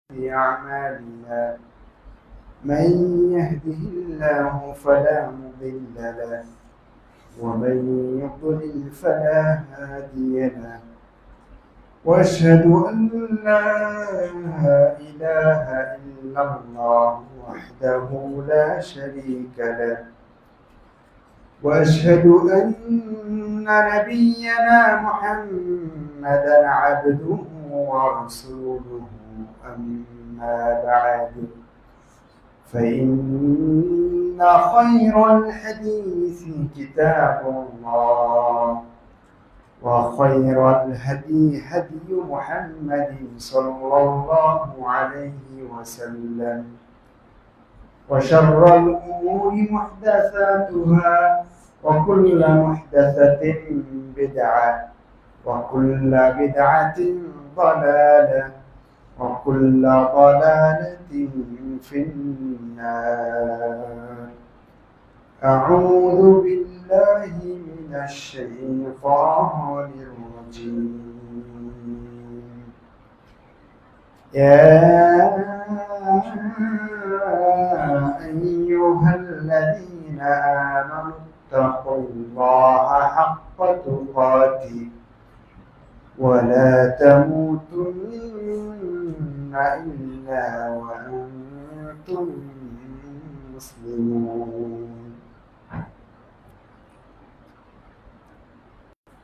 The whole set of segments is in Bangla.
في أعمالنا من يهده الله فلا مضل له ومن يضلل فلا هادي له وأشهد أن لا إله إلا الله وحده لا شريك له وأشهد أن نبينا محمدا عبده ورسوله أما بعد فإن خير الحديث كتاب الله وخير الهدي هدي محمد صلى الله عليه وسلم وشر الأمور محدثاتها وكل محدثة بدعة وكل بدعة ضلالة وكل ضلالة في النار. أعوذ بالله من الشيطان الرجيم. يا أيها الذين آمنوا اتقوا الله حق تقاته ولا تموتن إلا وأنتم مسلمون.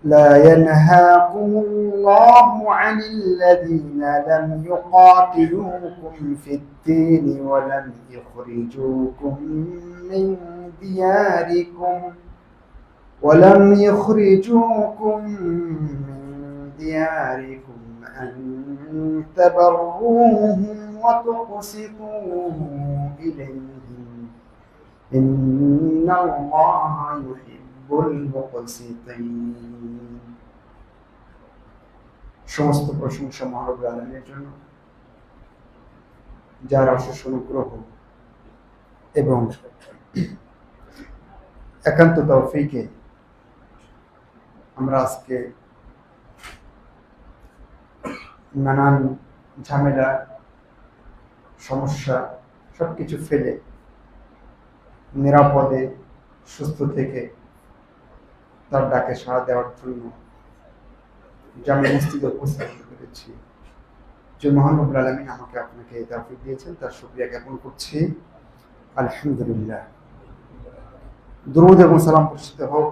لا ينهاكم الله عن الذين لم يقاتلوكم في الدين ولم يخرجوكم من دياركم أن تبروهم وتقسطوا إليهم إن الله يحب المقسطين. সমস্ত প্রশংসা মহারব্বুল আলামিনের জন্য, যার অশেষ অনুগ্রহ এবং একান্ত তৌফিকে আমরা আজকে নানান ঝামেলা সমস্যা সবকিছু ফেলে নিরাপদে সুস্থ থেকে তার ডাকে সাড়া দেওয়ার জন্য জামে মসজিদে উপস্থিত করেছি। যে মহান রব্বুল আলামিন আমাকে আপনাকে এই তৌফিক দিয়েছেন, তার শুকরিয়া জ্ঞাপন করছি। আলহামদুলিল্লাহ। দুরূদ এবং সালাম বর্ষিত হোক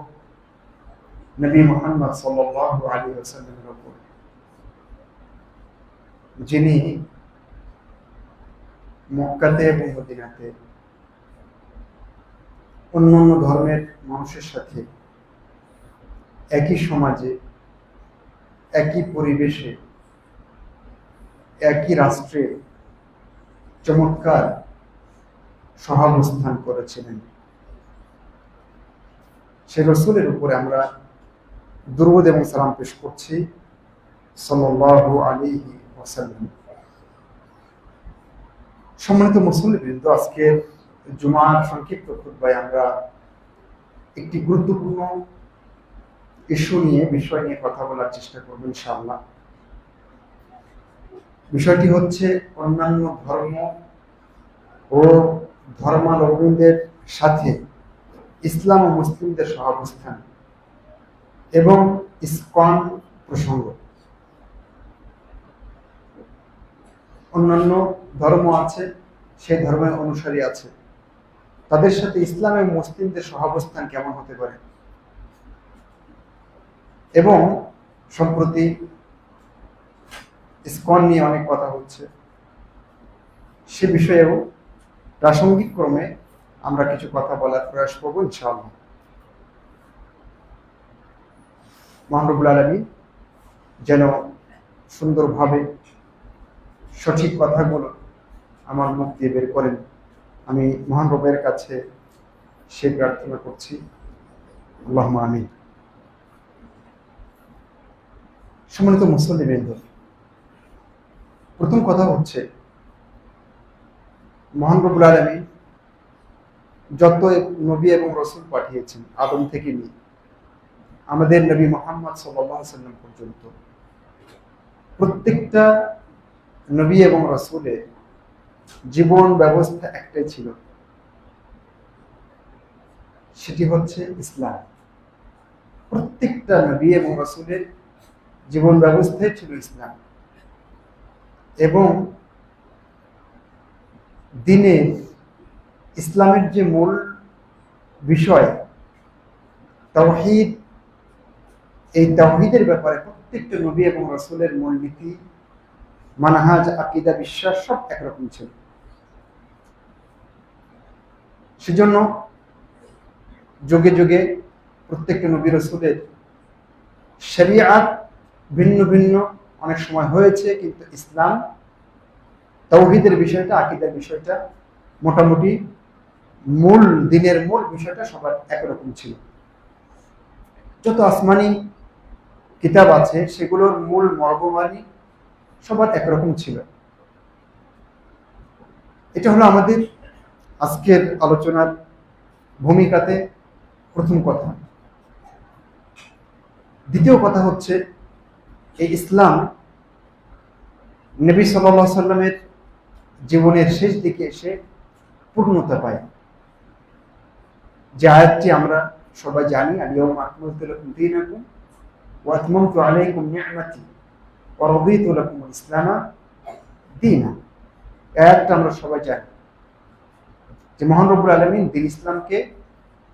নবী মুহাম্মদ সাল্লাল্লাহু আলাইহি ওয়াসাল্লামের উপর, যিনি মক্কাতে এবং মদিনাতে অন্যান্য ধর্মের মানুষের সাথে একই সমাজে, একই পরিবেশে, একই রাষ্ট্রে চমৎকার সহাবস্থান করেছিলেন। সে রাসূলের উপরে আমরা দুরূদ এবং সালাম পেশ করছি সাল্লাল্লাহু আলাইহি ওয়াসাল্লাম। সম্মানিত মুসল্লিবৃন্দ, আজকে জুমার সংক্ষিপ্ত খুতবায় আমরা একটি গুরুত্বপূর্ণ বিষয় নিয়ে কথা বলার চেষ্টা করব ইনশাআল্লাহ। বিষয়টি হচ্ছে অন্যান্য ধর্ম ও ধর্মাবলম্বীদের সাথে ইসলাম ও মুসলিমদের সহাবস্থান এবং ইসকন প্রসঙ্গ। অন্যান্য ধর্ম আছে, সেই ধর্মের অনুসারী আছে, তাদের সাথে ইসলাম এবং মুসলিমদের সহাবস্থান কেমন হতে পারে, এবং সম্প্রতি ইসকন নিয়ে অনেক কথা হচ্ছে, সে বিষয়েও প্রাসঙ্গিক ক্রমে আমরা কিছু কথা বলার প্রয়াস করব ইনশাআল্লাহ। মহান রব্বুল আলামিন যেন সুন্দরভাবে সঠিক কথাগুলো আমার মুখ দিয়ে বের করেন, আমি মহান রবের কাছে সে প্রার্থনা করছি। আল্লাহুম্মা আমিন। সম্মানিত মুসল্লিবৃন্দ, প্রথম কথা হচ্ছে মহান রব্বুল আলামিন যত নবী এবং রাসূল পাঠিয়েছেন আদম থেকে নিয়ে আমাদের নবী মুহাম্মদ সাল্লাল্লাহু আলাইহি ওয়াসাল্লাম পর্যন্ত প্রত্যেকটা নবী এবং রাসূলের জীবন ব্যবস্থা একটাই ছিল, সেটি হচ্ছে ইসলাম। প্রত্যেকটা নবী এবং রাসূলের জীবন ব্যবস্থাই ছিল ইসলাম। এবং দিনের ইসলামের যে মূল বিষয় তাওহীদ, এই তাওহীদের ব্যাপারে প্রত্যেকটা নবী এবং রাসূলের মূলনীতি, মানহাজ, আকীদা, বিশ্বাস সব একরকম ছিল। সেজন্য যুগে যুগে প্রত্যেকটা নবী রাসূলের শরীয়ত ভিন্ন ভিন্ন অনেক সময় হয়েছে, কিন্তু ইসলাম, তাওহীদের বিষয়টা, আকীদার বিষয়টা, মোটামুটি মূল দিনের মূল বিষয়টা সবার একরকম ছিল। যত আসমানি কিতাব আছে সেগুলোর মূল মর্মবাণী সবার একরকম ছিল। এটা হলো আমাদের আজকের আলোচনার ভূমিকাতে প্রথম কথা। দ্বিতীয় কথা হচ্ছে, এই ইসলাম নবী সাল্লাল্লাহু আলাইহি সাল্লামের জীবনের শেষ দিকে এসে পূর্ণতা পায়। যে আয়াতটি আমরা সবাই জানি, আল-ইয়াওমা আকমালতু লাকুম দীনাকুম ওয়া আতমামতু আলাইকুম নি'মাতি ওয়া রাদিতু লাকুমুল ইসলামা দীনা। আয়াতটা আমরা সবাই জানি যে মহান রব্বুল আলামিন দ্বীন ইসলামকে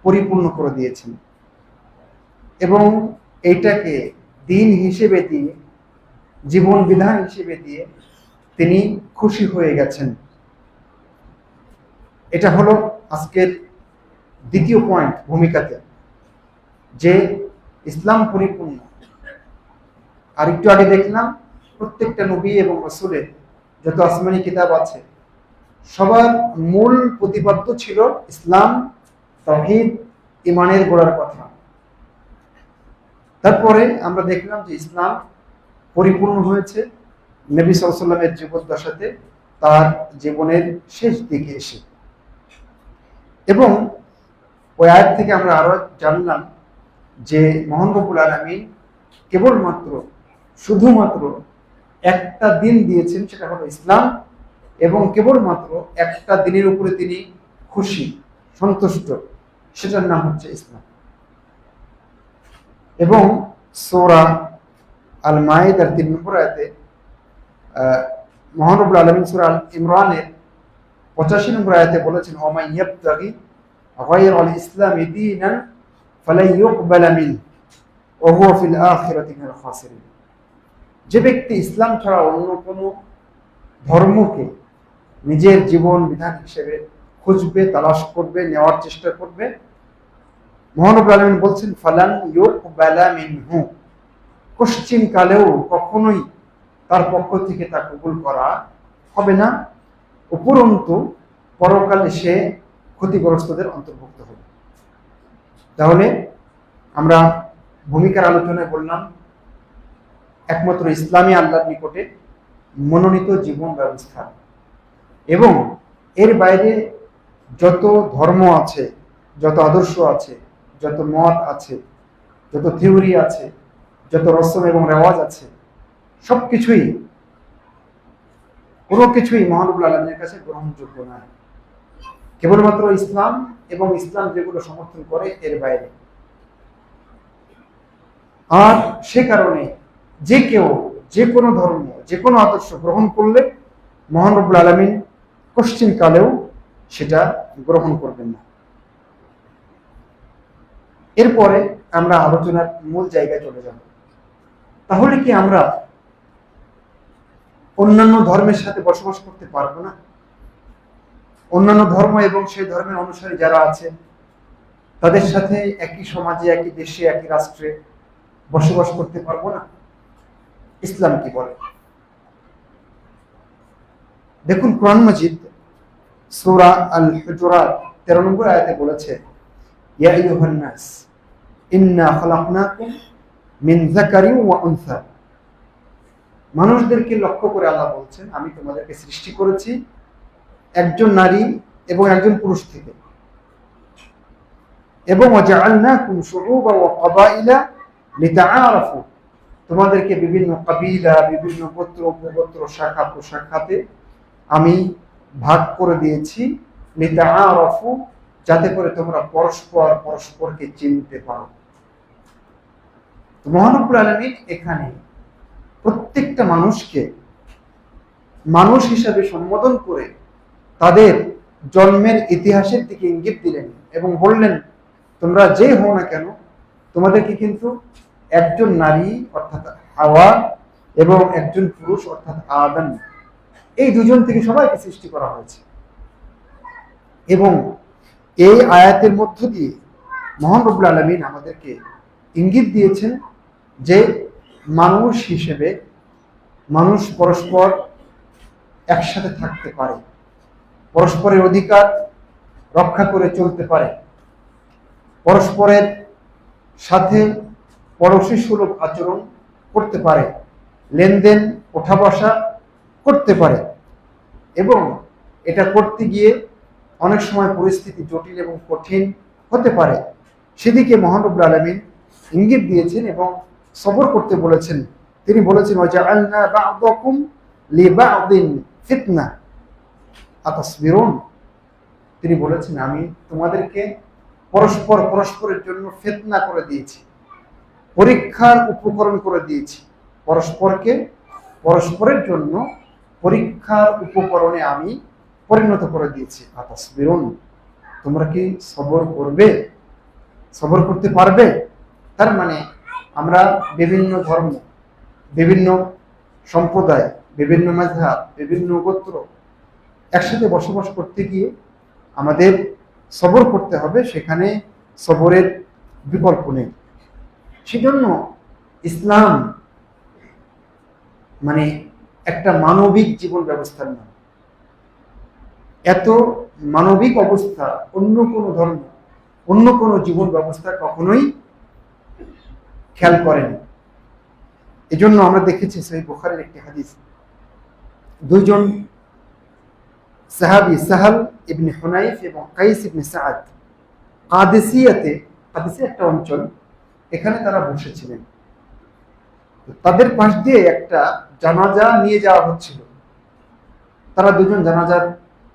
পরিপূর্ণ করে দিয়েছেন এবং এইটাকে দ্বীন হিসেবে দিয়ে, জীবন বিধান হিসেবে দিয়ে তিনি খুশি হয়ে গেছেন। এটা হলো আজকের দ্বিতীয় পয়েন্ট ভূমিকাতে, যে ইসলাম পরিপূর্ণ। আর একটু আগে দেখলাম প্রত্যেকটা নবী এবং রাসূলের যত আসমানি কিতাব আছে সবার মূল প্রতিপাদ্য ছিল ইসলাম, তাওহীদ, ঈমানের গোড়ার কথা। তারপরে আমরা দেখলাম যে ইসলাম পরিপূর্ণ হয়েছে নবী সাল্লাল্লাহু আলাইহি ওয়াসাল্লামের জীবদ্দশাতে, তার জীবনের শেষ দিকে এসে। এবং ওই আয়াত থেকে আমরা আরো জানলাম যে মহান রব্বুল আলামিন কেবলমাত্র, শুধুমাত্র একটা দিন দিয়েছেন, সেটা হলো ইসলাম, এবং কেবলমাত্র একটা দিনের উপরে তিনি খুশি, সন্তুষ্ট, সেটার নাম হচ্ছে ইসলাম। এবং সূরা আল মাইদার 3 নম্বর আয়াতে মহান রব্বুল আলামিন সূরা আল ইমরানের 85 নম্বর আয়াতে বলেছেন, ওয়া মান ইয়াবতাগি গায়রাল ইসলামি দীনান ফালাই ইউকবালা মিনহু ওয়া হুয়া ফিল আখিরাতি মিনাল খাসিরিন। যে ব্যক্তি ইসলাম ছাড়া অন্য কোনো ধর্মকে নিজের জীবন বিধান হিসেবে খুঁজবে, তালাশ করবে, নেওয়ার চেষ্টা করবে, মহান রব্বুল আলামিন বলছেন ফালান ইউকবালা মিনহু, কোশ্চিন কালেও কখনোই তার পক্ষ থেকে তা কবুল করা হবে না, উপরন্তু পরকালে সে ক্ষতিগ্রস্তদের অন্তর্ভুক্ত হবে। তাহলে আমরা ভূমিকার আলোচনায় বললাম একমাত্র ইসলামী আল্লাহর নিকটে মনোনীত জীবন ব্যবস্থা, এবং এর বাইরে যত ধর্ম আছে, যত আদর্শ আছে, যত মত আছে, যত থিওরি আছে, যত রসম এবং রেওয়াজ আছে, সবকিছুই, কোনো কিছুই মহান রব্বুল আলামিনের কাছে গ্রহণযোগ্য নয়। কেবলমাত্র ইসলাম এবং ইসলাম যেগুলো সমর্থন করে এর বাইরে। আর সে কারণে যে কেউ যে কোনো ধর্ম, যে কোনো আদর্শ গ্রহণ করলে মহান রব্বুল আলামিন কোশ্চিন কালেও সেটা গ্রহণ করবেন না। এরপরে আমরা আলোচনার মূল জায়গায় চলে যাব। তাহলে কি আমরা অন্যান্য ধর্মের সাথে বসবাস করতে পারবো না? অন্যান্য ধর্ম এবং সেই ধর্মের অনুসারী যারা আছে তাদের সাথে একই সমাজে, একই দেশে, একই রাষ্ট্রে বসবাস করতে পারবো না? ইসলাম কি বলে দেখুন। কোরআন মাজিদ সূরা আল হুজুরাত 13 নম্বর আয়াতে বলেছে, ইয়া আইয়ুহান নাস ইন্না খালাকনাকুম মিন যাকারিন ওয়া উনসা। মানুষদেরকে লক্ষ্য করে আল্লাহ বলছেন, আমি তোমাদেরকে সৃষ্টি করেছি একজন নারী এবং একজন পুরুষ থেকে, এবং ওয়াজআলনাকুম শুউবা ওয়া ক্বাবাইলা লিতাআরাফু, তোমাদেরকে বিভিন্ন কাবিলা, বিভিন্ন গোত্র উপগোত্র, শাখা প্রশাখাতে আমি ভাগ করে দিয়েছি, লিতাআরাফু, যাতে করে তোমরা পরস্পর পরস্পরকে চিনতে পারো। মহানবুল আলামিন এখানে প্রত্যেকটা মানুষকে মানুষ হিসাবে সম্বোধন করে তাদের জন্মের ইতিহাসের দিকে ইঙ্গিত দিলেন এবং বললেন, তোমরা যে হও না কেন, তোমাদেরকে কিন্তু একজন নারী অর্থাৎ হাওয়া এবং একজন পুরুষ অর্থাৎ আদম, এই দুজন থেকে সবাইকে সৃষ্টি করা হয়েছে। এবং এই আয়াতের মধ্য দিয়ে মহান রব্বুল আলামিন আমাদেরকে ইঙ্গিত দিয়েছেন যে মানুষ হিসেবে মানুষ পরস্পর একসাথে থাকতে পারে, পরস্পরের অধিকার রক্ষা করে চলতে পারে, পরস্পরের সাথে পড়োশী সুলভ আচরণ করতে পারে, লেনদেন ওঠা বসা করতে পারে। এবং এটা করতে গিয়ে অনেক সময় পরিস্থিতি জটিল এবং কঠিন হতে পারে, সেদিকে মহান রব্বুল আলামিন ইঙ্গিত দিয়েছেন এবং সবর করতে বলেছেন। তিনি বলেছেন, ওয়াজআলনা বা'দাকুম লিবা'দিন ফিতনা আতাসবিরুন। তিনি বলেছেন, আমি তোমাদেরকে পরস্পর পরস্পরের জন্য ফিতনা করে দিয়েছি, পরীক্ষার উপকরণ করে দিয়েছি। পরস্পরকে পরস্পরের জন্য পরীক্ষার উপকরণে আমি পরিণত করে দিয়েছি। আতাসবিরুন, তোমরা কি সবর করবে, সবর করতে পারবে? তার মানে আমরা বিভিন্ন ধর্ম, বিভিন্ন সম্প্রদায়, বিভিন্ন মাযহাব, বিভিন্ন গোত্র একসাথে বসবাস করতে গিয়ে আমাদের সবর করতে হবে, সেখানে সবরের বিকল্প নেই। সেজন্য ইসলাম মানে একটা মানবিক জীবন ব্যবস্থার নাম। এত মানবিক অবস্থা অন্য কোনো ধর্ম, অন্য কোনো জীবন ব্যবস্থা কখনোই খেয়াল করেনি। এজন্য আমরা দেখেছি সহিহ বুখারীর একটি হাদিস, দুইজন সাহাবী সাহাল ইবনে হুনাইফ এবং কাইস ইবনে সাআদ কাদেসিয়াতে, কাদেসিয়া একটা অঞ্চল, এখানে তারা বসেছিলেন। তাদের পাশ দিয়ে একটা জানাজা নিয়ে যাওয়া হচ্ছিল। তারা দুজন জানাজার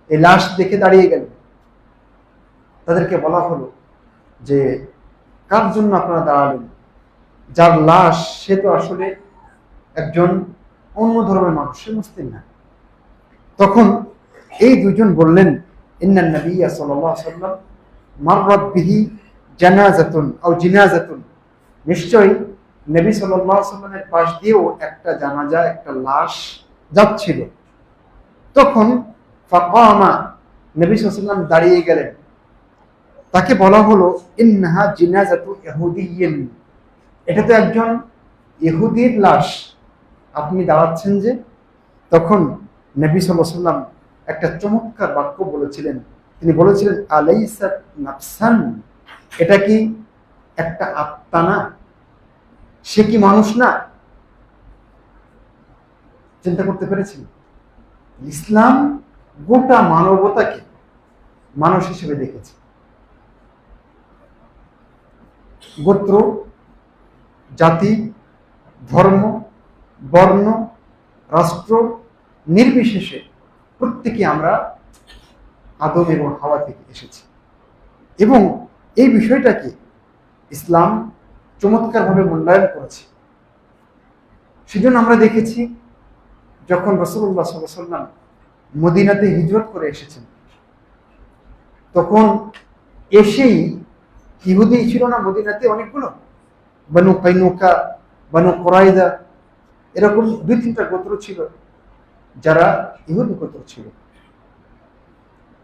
এই লাশ দেখে দাঁড়িয়ে গেলেন। তাদেরকে বলা হলো যে, কার জন্য আপনারা দাঁড়ালেন? যার লাশ সে তো আসলে একজন অন্য ধর্মের মানুষ, সে মুসলিম না। তখন এই দুজন বললেন, ইন্নান নাবিয়্যা সাল্লাল্লাহু আলাইহি ওয়াসাল্লাম মাররাত বিহি জানাজাতুন আও জিনাজাতুন, নিশ্চয়ই নবী সাল্লাল্লাহু আলাইহি ওয়াসাল্লামের পাশ দিয়েও একটা জানাজা, একটা লাশ যাচ্ছিল। তখন ফাকামা, নবী সাল্লাল্লাহু আলাইহি ওয়াসাল্লাম দাঁড়িয়ে গেলেন। তাকে বলা হলো, ইন্নাহা জিনাজাতু ইহুদিয়্যিন, এটা তো একজন ইহুদির লাশ, আপনি দাঁড়াচ্ছেন যে? তখন নবী সাল্লাল্লাহু আলাইহি ওয়াসাল্লাম একটা চমৎকার বাক্য বলেছিলেন। তিনি বলেছিলেন, আলাইসাত নাফসান, এটা কি একটা আত্মা না? সে কি মানুষ না? চিন্তা করতে পেরেছেন? ইসলাম গোটা মানবতাকে মানুষ হিসেবে দেখেছে। গোত্র, জাতি, ধর্ম, বর্ণ, রাষ্ট্র নির্বিশেষে প্রত্যেকে আমরা আদম এবং হাওয়া থেকে এসেছি। এবং এই বিষয়টাকে ইসলাম চমৎকারভাবে মূল্যায়ন করেছে। সেজন্য আমরা দেখেছি, যখন রাসূলুল্লাহ সাল্লাল্লাহু আলাইহি ওয়াসাল্লাম মদিনাতে হিজরত করে এসেছেন, তখন এসেই ইহুদি ছিল না মদিনাতে অনেকগুলো, বনু কাইনুকা, বনু কুরাইজা, এরকম 2-3টা গোত্র ছিল যারা ইহুদি গোত্র ছিল।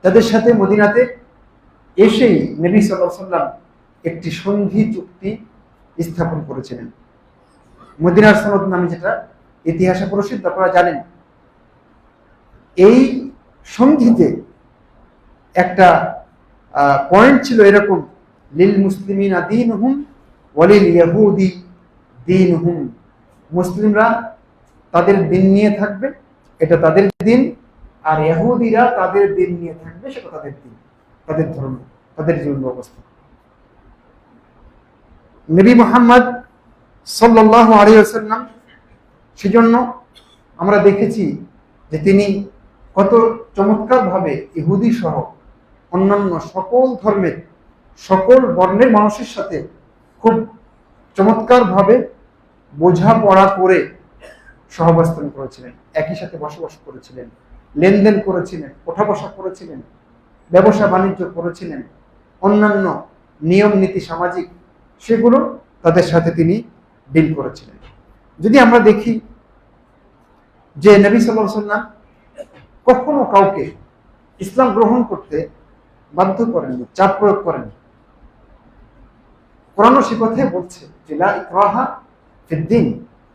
তাদের সাথে মদিনাতে এসেই নবী সাল্লাল্লাহু আলাইহি ওয়াসাল্লাম একটি সন্ধি চুক্তি স্থাপন করেছিলেন। মদিনার সনদ নামে যেটা ইতিহাসে প্রসিদ্ধ, আপনারা জানেন। এই সন্ধিতে একটা পয়েন্ট ছিল এরকম, লিল মুসলিমিনা দীনুহুম ওয়ালিল ইয়াহুদি দীনুহুম, মুসলিমরা তাদের দিন নিয়ে থাকবে, এটা তাদের দিন, আর ইহুদিরা তাদের দিন নিয়ে থাকবে, সেটা তাদের দিন, তাদের ধর্ম, তাদের জীবন ব্যবস্থা। নবী মুহাম্মদ সাল্লাল্লাহু আলাইহি ওয়াসাল্লাম। সেজন্য আমরা দেখেছি যে তিনি কত চমৎকারভাবে ইহুদি সহ অন্যান্য সকল ধর্মের সকল বর্ণের মানুষের সাথে খুব চমৎকারভাবে বোঝাপড়া করে সহাবস্থান করেছিলেন, একই সাথে বসবাস করেছিলেন, লেনদেন করেছিলেন, ওঠা বসা করেছিলেন, ব্যবসা বাণিজ্য করেছিলেন, অন্যান্য নিয়ম নীতি সামাজিক সেগুলো তাদের সাথে তিনি ডিল করেছিলেন। যদি আমরা দেখি যে নবী সাল্লাল্লাহু আলাইহি ওয়াসাল্লাম কখনো কাউকে ইসলাম গ্রহণ করতে বাধ্য করেননি, চাপ প্রয়োগ করেননি। কোরআনও সে কথাই বলছে যে লা ইকরাহা ফিদ্দিন,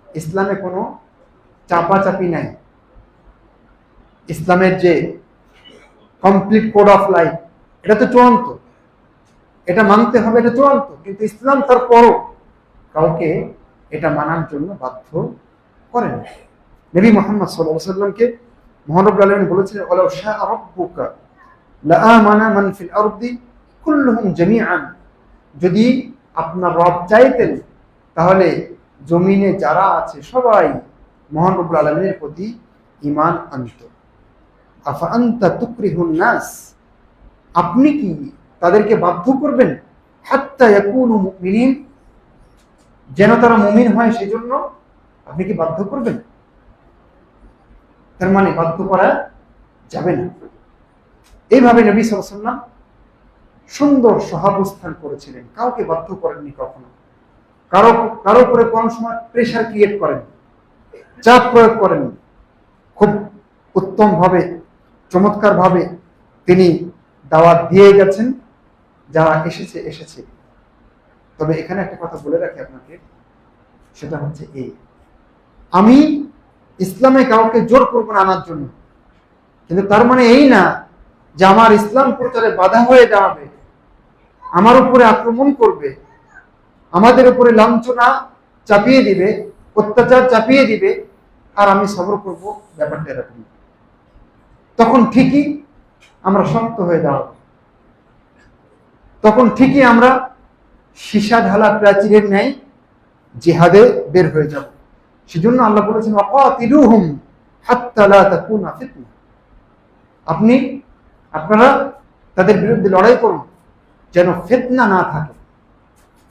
ইসলামে কোনো চাপাচাপি নাই। ইসলামের যে কমপ্লিট কোড অফ লাইফ, এটা তো চূড়ান্ত, এটা মানতে হবে, এটা চূড়ান্ত, কিন্তু ইসলাম তারপরও কাউকে এটা মানার জন্য বাধ্য করেন। নবী মুহাম্মদ সাল্লাল্লাহু আলাইহি ওয়াসাল্লামকে মহান রব্বুল আলামিন বলেছিলেন ওয়ালাউ শাআ রাব্বুকা লাআমানা মান ফিল আরদি কুল্লুহুম জামিআন, যদি আপনার রব চাইতেন তাহলে জমিনে যারা আছে সবাই মহান রব্বুল আলামিনের প্রতি ঈমান আনত। আফা আনতা তুকরিহুন নাস, আপনি কি তাদেরকে বাধ্য করবেন হাত্তা ইয়াকুনু মুমিনিন, যেন তারা মুমিন হয় সেজন্য আপনি কি বাধ্য করবেন? তার মানে বাধ্য করা যাবে না। এইভাবে নবী সাল্লাল্লাহু আলাইহি ওয়াসাল্লাম সুন্দর সহাবস্থান করেছিলেন, কাউকে বাধ্য করেননি কখনো, কারো উপরে কোনো সময় প্রেশার ক্রিয়েট করেন, চাপ প্রয়োগ করেন। খুব উত্তম ভাবে চমৎকার ভাবে তিনি দাওয়াত দিয়ে গেছেন, যারা এসেছে। তবে এখানে একটা কথা বলে রাখি আপনাকে, সেটা হচ্ছে এই, আমি ইসলামে কাউকে জোর করব না আনার জন্য, কিন্তু তার মানে এই না যে আমার ইসলাম প্রচারে বাধা হয়ে দাঁড়াবে, আমার উপরে আক্রমণ করবে, আমাদের উপরে লাঞ্ছনা চাপিয়ে দিবে, অত্যাচার চাপিয়ে দিবে, আর আমি সবর করব, ব্যাপারটা এরকম। তখন ঠিকই আমরা শক্ত হয়ে দাঁড়াবো, তখন ঠিকই আমরা সীসা ঢালা প্রাচীরের ন্যায় জিহাদে বের হয়ে যাব। সেজন্য আল্লাহ বলেছেন ওয়াকাতিলুহুম হাত্তা লা তাকুনা ফিতনা, আপনারা তাদের বিরুদ্ধে লড়াই করুন যেন ফিতনা না থাকে।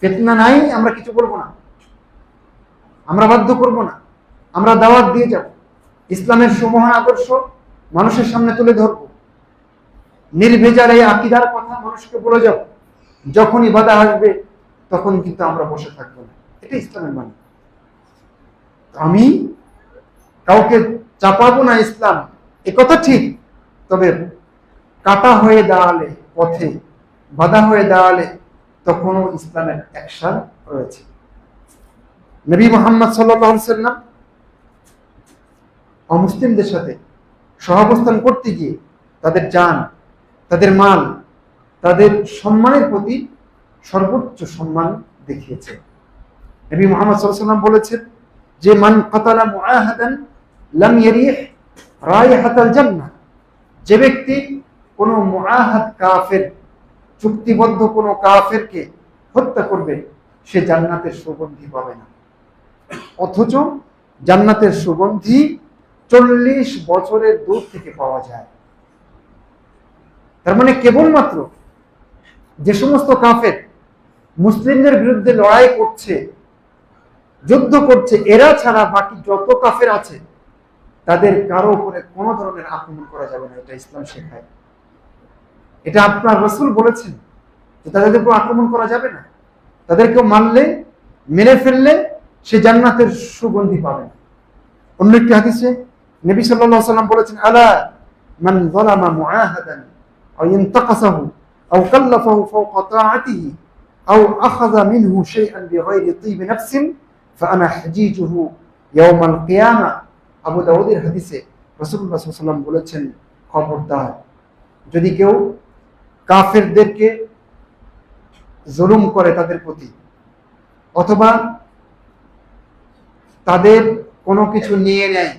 ফিতনা নাই, আমরা কিছু বলবো না, আমরা বাধ্য করব না, আমরা দাওয়াত দিয়ে যাব, ইসলামের সুমহান আদর্শ মানুষের সামনে তুলে ধরব, নির্ভেজাল এই আকীদার কথা মানুষকে বলে যাব। যখনই বাধা আসবে তখন কিন্তু আমরা বসে থাকবো না, এটা ইসলামের মানে। আমি কাউকে চাপাবো না ইসলাম, এ কথা ঠিক, তবে কাটা হয়ে দাঁড়ালে, পথে বাধা হয়ে দাঁড়ালে তখনও ইসলামের অ্যাকশন রয়েছে। নবী মুহাম্মদ সাল্লাল্লাহু আলাইহি ওয়াসাল্লাম অমুসলিমদের সাথে সহাবস্থান করতে গিয়ে তাদের জান, তাদের মাল, তাদের সম্মানের প্রতি সর্বোচ্চ সম্মান দেখিয়েছে। নবী মুহাম্মদ সাল্লাল্লাহু আলাইহি ওয়াসাল্লাম বলেছেন যে মান কাতালা মুআহাদান লাম ইয়ারিহ রাইহাতাল জান্নাহ, যে ব্যক্তি কোনো মুআহাদ কাফের, চুক্তিবদ্ধ কোনো কাফেরকে হত্যা করবে, সে জান্নাতের সুগন্ধি পাবে না। অথচ জান্নাতের সুগন্ধি 40 বছরের দূর থেকে পাওয়া যায়। তার মানে কেবলমাত্র যে সমস্ত কাফের মুসলিমদের বিরুদ্ধে লড়াই করছে, যুদ্ধ করছে, এরা ছাড়া বাকি যত কাফের আছে তাদের কারো উপরে কোনো ধরনের আক্রমণ করা যাবে না, এটা ইসলাম শেখায়। এটা আপনার রাসূল বলেছেন যে তাদের উপর আক্রমণ করা যাবে না, তাদেরকে মারলে, মেরে ফেললে সে জান্নাতের সুগন্ধি পাবে না। অন্য একটি হাদিসে নবী সাল্লাল্লাহু আলাইহি ওয়াসাল্লাম বলেছেন আলা মান যালামা মুআহাদান আও ইনতাকাসাহু আও কাল্লাফাহু ফাওকা তাআতিহি আও আখাযা মিনহু শাইআন বিগাইরি তিব নাফসিন ফাআনা হাজিজুহু ইয়াওমাল কিয়ামা। আবু দাউদের হাদিসে রাসূলুল্লাহ সাল্লাল্লাহু আলাইহি ওয়াসাল্লাম বলেছেন, খবরদার, যদি কেউ কাফেরদেরকে জুলুম করে তাদের প্রতি, অথবা তাদের কোনো কিছু নিয়ে নেয়,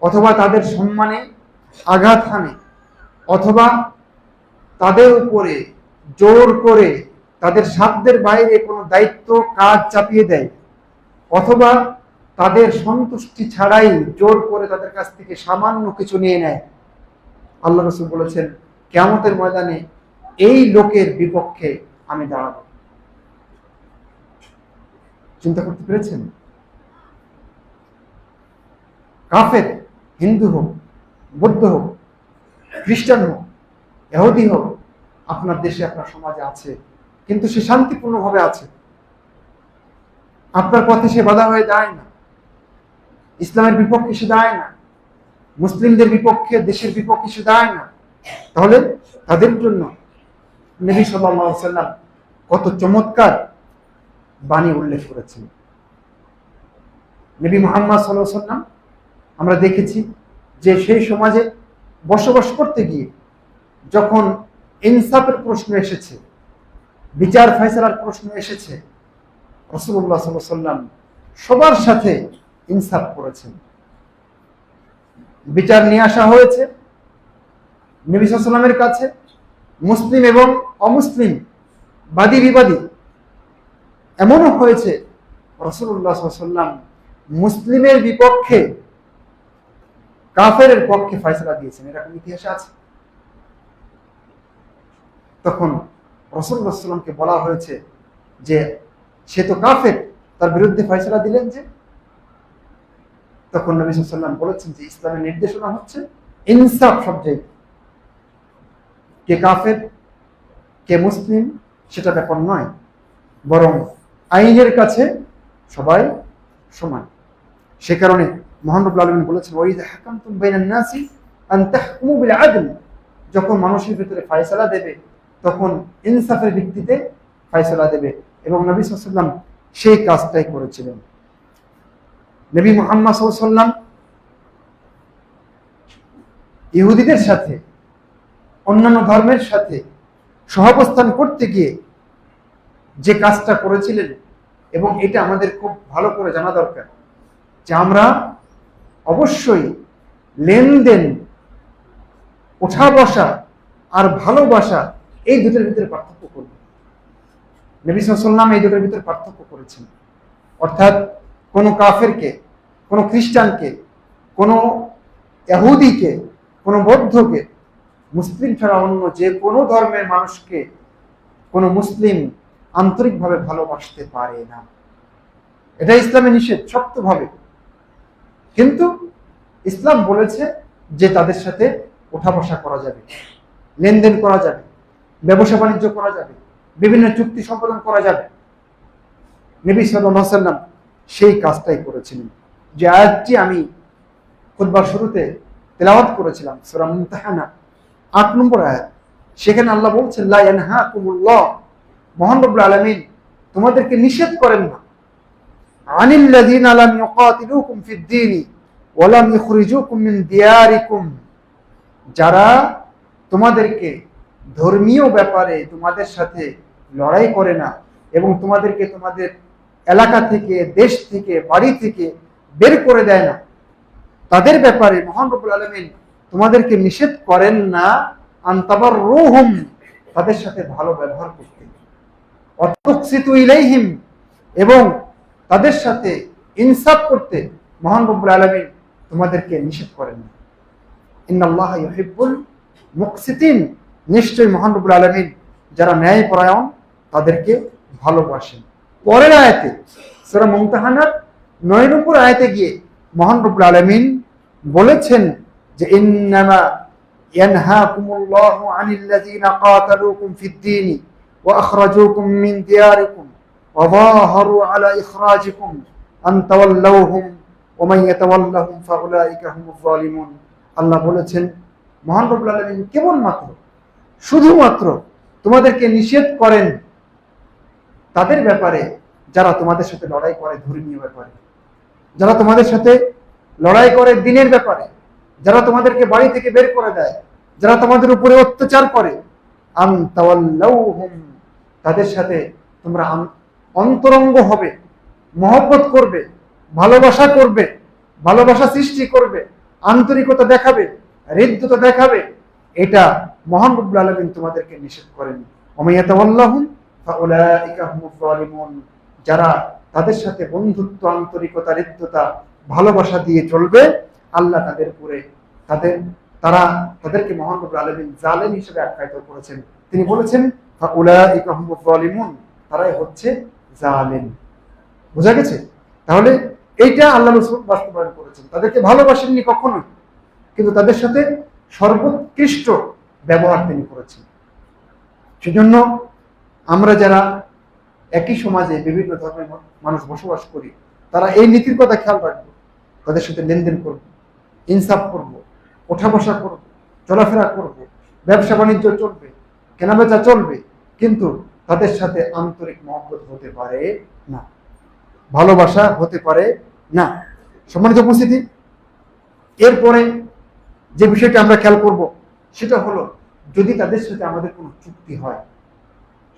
অথবা তাদের সম্মানে আঘাত হানে, অথবা তাদের উপরে জোর করে তাদের সাধ্যের বাইরে কোনো দায়িত্ব কাজ চাপিয়ে দেয়, অথবা তাদের সন্তুষ্টি ছাড়াই জোর করে তাদের কাছ থেকে সামান্য কিছু নিয়ে নেয়, আল্লাহ রাসূল বলেছেন কিয়ামতের ময়দানে এই লোকের বিপক্ষে আমি দাঁড়াবো। চিন্তা করতে পেরেছেন? কাফের, হিন্দু হোক, বৌদ্ধ হোক, খ্রিস্টান হোক, ইহুদি হোক, আপনার দেশে আপনার সমাজে আছে, কিন্তু সে শান্তিপূর্ণভাবে আছে, আপনার পথে সে বাধা হয়ে দাঁড়ায় না, ইসলামের বিপক্ষে সে দাঁড়ায় না, মুসলিমদের বিপক্ষে, দেশের বিপক্ষে সে দাঁড়ায় না, তাহলে তাদের জন্য নবী সাল্লাল্লাহু আলাইহি ওয়াসাল্লাম কত চমৎকার বাণী উল্লেখ করেছেন। নবী মুহাম্মদ সাল্লাল্লাহু আলাইহি ওয়াসাল্লাম আমরা দেখেছি যে সেই সমাজে বসবাস করতে গিয়ে যখন ইনসাফের প্রশ্ন এসেছে, বিচার ফয়সালার প্রশ্ন এসেছে, রাসূলুল্লাহ সাল্লাল্লাহু আলাইহি ওয়াসাল্লাম সবার সাথে ইনসাফ করেছেন। বিচার নিয়ে আসা হয়েছে নবী সাল্লাল্লাহু আলাইহি ওয়াসাল্লামের কাছে, মুসলিম এবং অমুসলিম, বাদী বিবাদী, এমনও হয়েছে রাসূলুল্লাহ সাল্লাল্লাহু আলাইহি ওয়াসাল্লাম মুসলিমের বিপক্ষে কাফেরের পক্ষে ফয়সালা দিয়েছেন, এরকম ইতিহাসে আছে। তখন রাসূলুল্লাহ সাল্লাল্লাহু আলাইহি ওয়াসাল্লামকে বলা হয়েছে যে সে তো কাফের, তার বিরুদ্ধে ফয়সালা দিলেন যে? তখন নবী সাল্লাল্লাহু আলাইহি ওয়াসাল্লাম বলেছেন যে ইসলামের নির্দেশনা হচ্ছে ইনসাফ সব জায়গায়, কে কাফের কে মুসলিম সেটা ব্যাপার নয়, বরং আইনের কাছে সবাই সমান। সে কারণে মহান রব্বুল আলামিন বলেছেন ওয়াইযা হাকামতুম বাইনান নাসি আন তাহকুমু বিল আদল, যখন মানুষের ভিতরে ফয়সালা দেবে তখন ইনসাফের ভিত্তিতে ফয়সালা দেবে, এবং নবী সাল্লাল্লাহু আলাইহি ওয়াসাল্লাম সেই কাজটাই করেছিলেন। নবী মুহাম্মদ সাল্লাল্লাহু আলাইহি ওয়াসাল্লাম ইহুদিদের সাথে, অন্যান্য ধর্মের সাথে সহাবস্থান করতে গিয়ে যে কাজটা করেছিলেন, এবং এটা আমাদের খুব ভালো করে জানা দরকার যে আমরা অবশ্যই লেনদেন, ওঠা বসা আর ভালোবাসা এই দুটোর ভিতরে পার্থক্য করব। নবী সাল্লাল্লাহু আলাইহি ওয়াসাল্লাম এই দুটোর ভিতরে পার্থক্য করেছেন, অর্থাৎ কোনো কাফেরকে, কোনো খ্রিস্টানকে, কোনো ইহুদিকে, কোনো বৌদ্ধকে, মুসলিম ছাড়া অন্য যে কোনো ধর্মের মানুষকে কোনো মুসলিম আন্তরিকভাবে ভালোবাসতে পারে না, এটা ইসলামে নিষেধ শক্তভাবে। কিন্তু ইসলাম বলেছে যে তাদের সাথে ওঠা বসা করা যাবে, লেনদেন করা যাবে, ব্যবসা বাণিজ্য করা যাবে, বিভিন্ন চুক্তি সম্পাদন করা যাবে। নবী সাল্লাল্লাহু আলাইহি ওয়াসাল্লাম সেই কাজটাই করেছিলেন। যে আয়াতটি আমি খুতবার শুরুতে তেলাওয়াত করেছিলাম, সূরা মুমতাহানা ৮ নম্বর আয়াত, সেখানে আল্লাহ বলছেন লা ইয়ানহাকুমুল্লাহ, মহান রব্বুল আলামিন তোমাদেরকে নিষেধ করেন না, আনিল্লাযীনা লাম ইউকাতিলুকুম ফিদ-দীনি ওয়া লাম ইখরিজুকুম মিন দিয়ারিকুম, যারা তোমাদেরকে ধর্মীয় ব্যাপারে তোমাদের সাথে লড়াই করে না এবং তোমাদেরকে তোমাদের এলাকা থেকে, দেশ থেকে, বাড়ি থেকে বের করে দেয় না, তাদের ব্যাপারে মহান রব্বুল আলামিন তোমাদেরকে নিষেধ করেন না আন তাবাররুহুম, তাদের সাথে ভালো ব্যবহার করতে, ওয়াতুকসিতু ইলাইহিম, এবং তাদের সাথে ইনসাফ করতে মহান রব্বুল আলামিন তোমাদেরকে নিষেধ করেন না। ইন্নাল্লাহা ইউহিব্বুল মুকসিতিন, নিশ্চয়ই মহান রব্বুল আলামিন যারা ন্যায়পরায়ণ তাদেরকে ভালোবাসেন। পরের আয়াতে সূরা মুমতাহানার ৯ নম্বর আয়াতে গিয়ে মহান রব্বুল আলামিন বলেছেন যে ইন্নামা ইয়ানহাকুমুল্লাহু আনিল্লাযীনা কাতালুকুম ফিদ-দীনি ওয়া আখরাজুকুম মিন দিয়ারিকুম ওয়া যাহারু আলা ইখরাজিকুম আন তাওয়াল্লাউহুম ওয়া মান ইয়াতাওয়াল্লাহুম ফাউলাইকা হুমুয যালিমুন। আল্লাহ বলেছেন মহান রব্বুল আলামিন কেবলমাত্র, শুধুমাত্র তোমাদেরকে নিষেধ করেন তাদের ব্যাপারে যারা তোমাদের সাথে লড়াই করে ধর্মীয় ব্যাপারে, যারা তোমাদের সাথে লড়াই করে দিনের ব্যাপারে, যারা তোমাদেরকে বাড়ি থেকে বের করে দেয়, যারা তোমাদের উপরে অত্যাচার করে, আন তাওয়াল্লাউহুম, তাদের সাথে তোমরা অন্তরঙ্গ হবে, মহব্বত করবে, ভালোবাসা করবে, ভালোবাসা সৃষ্টি করবে, আন্তরিকতা দেখাবে, হৃদ্যতা দেখাবে, এটা মহান রব্বুল আলামিন তোমাদেরকে নিষেধ করেন। ওয়া মান ইয়াতাওয়াল্লাহুম ফাউলাইকা হুমুয যালিমুন, যারা তাদের সাথে বন্ধুত্ব, আন্তরিকতা, হৃদ্যতা, ভালোবাসা দিয়ে চলবে, আল্লাহ তাদের উপরে তাদেরকে মহান রব্বুল আলামিন জালেম হিসেবে আখ্যায়িত করেছেন। তিনি বলেছেন ফাউলাইকা হুমুজ জালিমুন, তারাই হচ্ছে জালেম। বোঝা গেছে? তাহলে এইটা আল্লাহ রাসূল বাস্তবায়ন করেছেন। তাদেরকে ভালোবাসেননি কখনো, কিন্তু তাদের সাথে সর্বোৎকৃষ্ট ব্যবহার তিনি করেছেন। সেজন্য আমরা যারা একই সমাজে বিভিন্ন ধর্মের মানুষ বসবাস করি, তারা এই নীতির কথা খেয়াল রাখবো। তাদের সাথে লেনদেন করব, ইনসাফ করব, ওঠা বসা করব, চলাফেরা করব, ব্যবসা বাণিজ্য চলবে, কেনাবেচা চলবে, কিন্তু তাদের সাথে আন্তরিক মহব্বত হতে পারে না, ভালোবাসা হতে পারে না। সম্মানিত উপস্থিতি, এরপরে যে বিষয়টা আমরা খেয়াল করব সেটা হলো, যদি তাদের সাথে আমাদের কোনো চুক্তি হয়,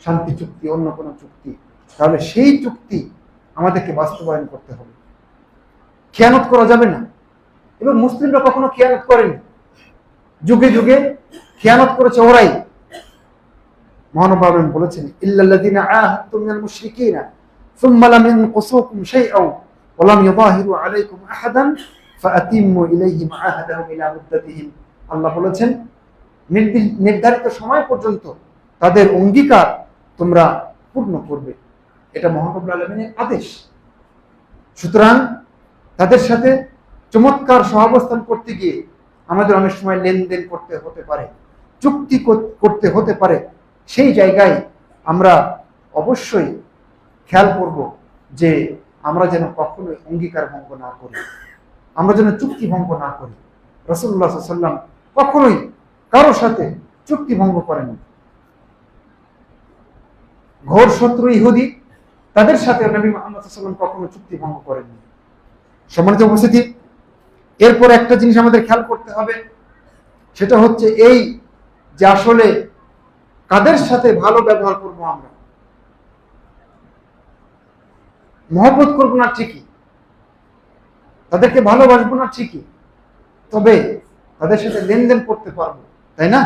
শান্তি চুক্তি, অন্য কোনো চুক্তি, তাহলে সেই চুক্তি আমাদেরকে বাস্তবায়ন করতে হবে। খেয়ানত করা যাবে না। এবং মুসলিমরা কখনো খেয়ানত করেনি, যুগে যুগে খেয়ানত করেছে ওরাই। মহানবী আলাইহিস বলেছেন ইল্লাল্লাযিনা আহাদতুম মিনাল মুশরিকিনা সুম্মা লাম ইয়ানকুসুকুম শাইআন ওয়া লাম ইউযাহিরু আলাইকুম আহাদান ফাআতিম্মু ইলাইহিম আহাদাহুম ইলা মুদ্দাতিহিম। আল্লাহ বলেছেন নির্ধারিত সময় পর্যন্ত তাদের অঙ্গীকার তোমরা পূর্ণ করবে। এটা মহান রব্বুল আলামিনের আদেশ। সুতরাং তাদের সাথে চমৎকার সহাবস্থান করতে গিয়ে আমাদের অনেক সময় লেনদেন করতে হতে পারে, চুক্তি করতে হতে পারে। সেই জায়গায় আমরা অবশ্যই খেয়াল করব যে আমরা যেন কখনোই অঙ্গীকার ভঙ্গ না করি, আমরা যেন চুক্তি ভঙ্গ না করি। রাসূলুল্লাহ সাল্লাল্লাহু আলাইহি ওয়াসাল্লাম কখনোই কারোর সাথে চুক্তি ভঙ্গ করেননি। ঘোর শত্রু ইহুদি, তাদের সাথে নবী মুহাম্মদ সাল্লাল্লাহু আলাইহি ওয়াসাল্লাম কখনো চুক্তি ভঙ্গ করেননি। সম্মানিত উপস্থিতি, এরপর একটা জিনিস আমাদের খেয়াল করতে হবে, সেটা হচ্ছে এই যে আসলে কাদের সাথে ভালো ব্যবহার করব। আমরা মহব্বত করব না ঠিকই, তাদেরকে ভালোবাসবো না ঠিকই, তবে তাদের সাথে লেনদেন করতে পারবো, তাই না?